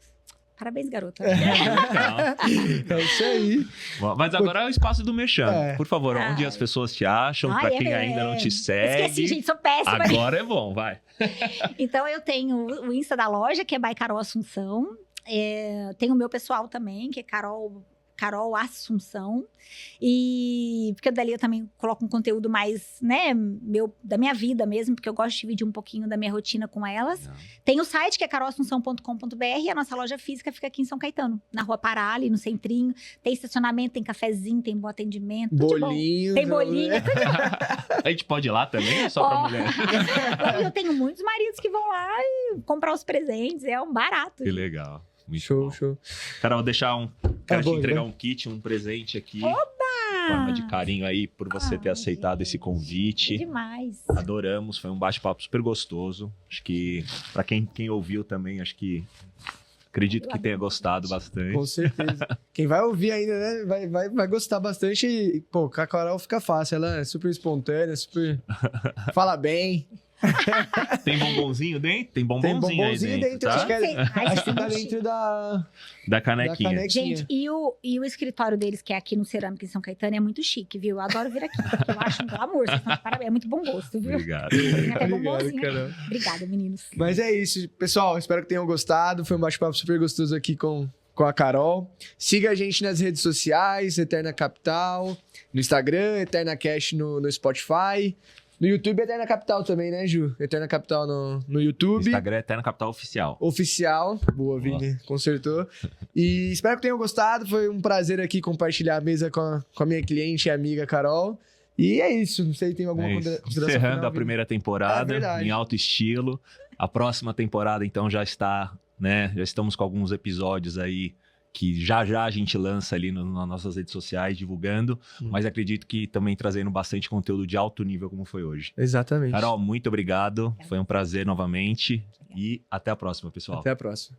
parabéns, garota. É isso aí. Bom, mas agora é o espaço do merchan. Por favor, onde as pessoas te acham? Pra quem ainda não te segue. Esqueci, gente, sou péssima. Agora é bom, vai. Então, eu tenho o Insta da loja, que é by Carol Assunção. Tem o meu pessoal também, que é Carol Assunção. E porque dali eu também coloco um conteúdo mais, né, da minha vida mesmo, porque eu gosto de dividir um pouquinho da minha rotina com elas. Tem o site, que é carolassunção.com.br, e a nossa loja física fica aqui em São Caetano, na Rua Pará, ali no centrinho. Tem estacionamento, tem cafezinho, tem bom atendimento. Bolinho. Tem bolinho. A gente pode ir lá também, é só pra mulher? Eu tenho muitos maridos que vão lá e comprar os presentes, é um barato. Que legal. Muito Show, bom. show. Carol, quero te entregar um kit, um presente aqui. Oba! Forma de carinho aí por você ter aceitado esse convite. Demais. Adoramos, foi um bate-papo super gostoso. Acho que pra quem ouviu também, acredito que tenha gostado bastante. Com certeza. Quem vai ouvir ainda, né, vai gostar bastante. E, pô, com a Carol fica fácil. Ela é super espontânea, super... fala bem. Tem bombonzinho dentro? Tem bombonzinho aí dentro, tá? Acho que tá dentro da canequinha. Gente, e o escritório deles, que é aqui no Cerâmica em São Caetano, é muito chique, viu? Eu adoro vir aqui, porque eu acho um glamour. Parabéns, é muito bom gosto, viu? Obrigado. Tem até Obrigado, bombonzinho. Carol. Obrigada, meninos. Mas é isso, pessoal. Espero que tenham gostado. Foi um bate-papo super gostoso aqui com a Carol. Siga a gente nas redes sociais, Eterna Capital, no Instagram, Eterna Cash no Spotify. No YouTube, Eterna Capital também, né, Ju? Eterna Capital no YouTube. Instagram é Eterna Capital Oficial. Oficial. Boa, Vini. Consertou. E espero que tenham gostado. Foi um prazer aqui compartilhar a mesa com a minha cliente e amiga Carol. E é isso. Não sei se tem alguma consideração Encerrando final, a primeira temporada em alto estilo. A próxima temporada, então, já está, né? Já estamos com alguns episódios aí que já a gente lança ali nas nossas redes sociais, divulgando, mas acredito que também trazendo bastante conteúdo de alto nível, como foi hoje. Exatamente. Carol, muito obrigado. Foi um prazer novamente e até a próxima, pessoal. Até a próxima.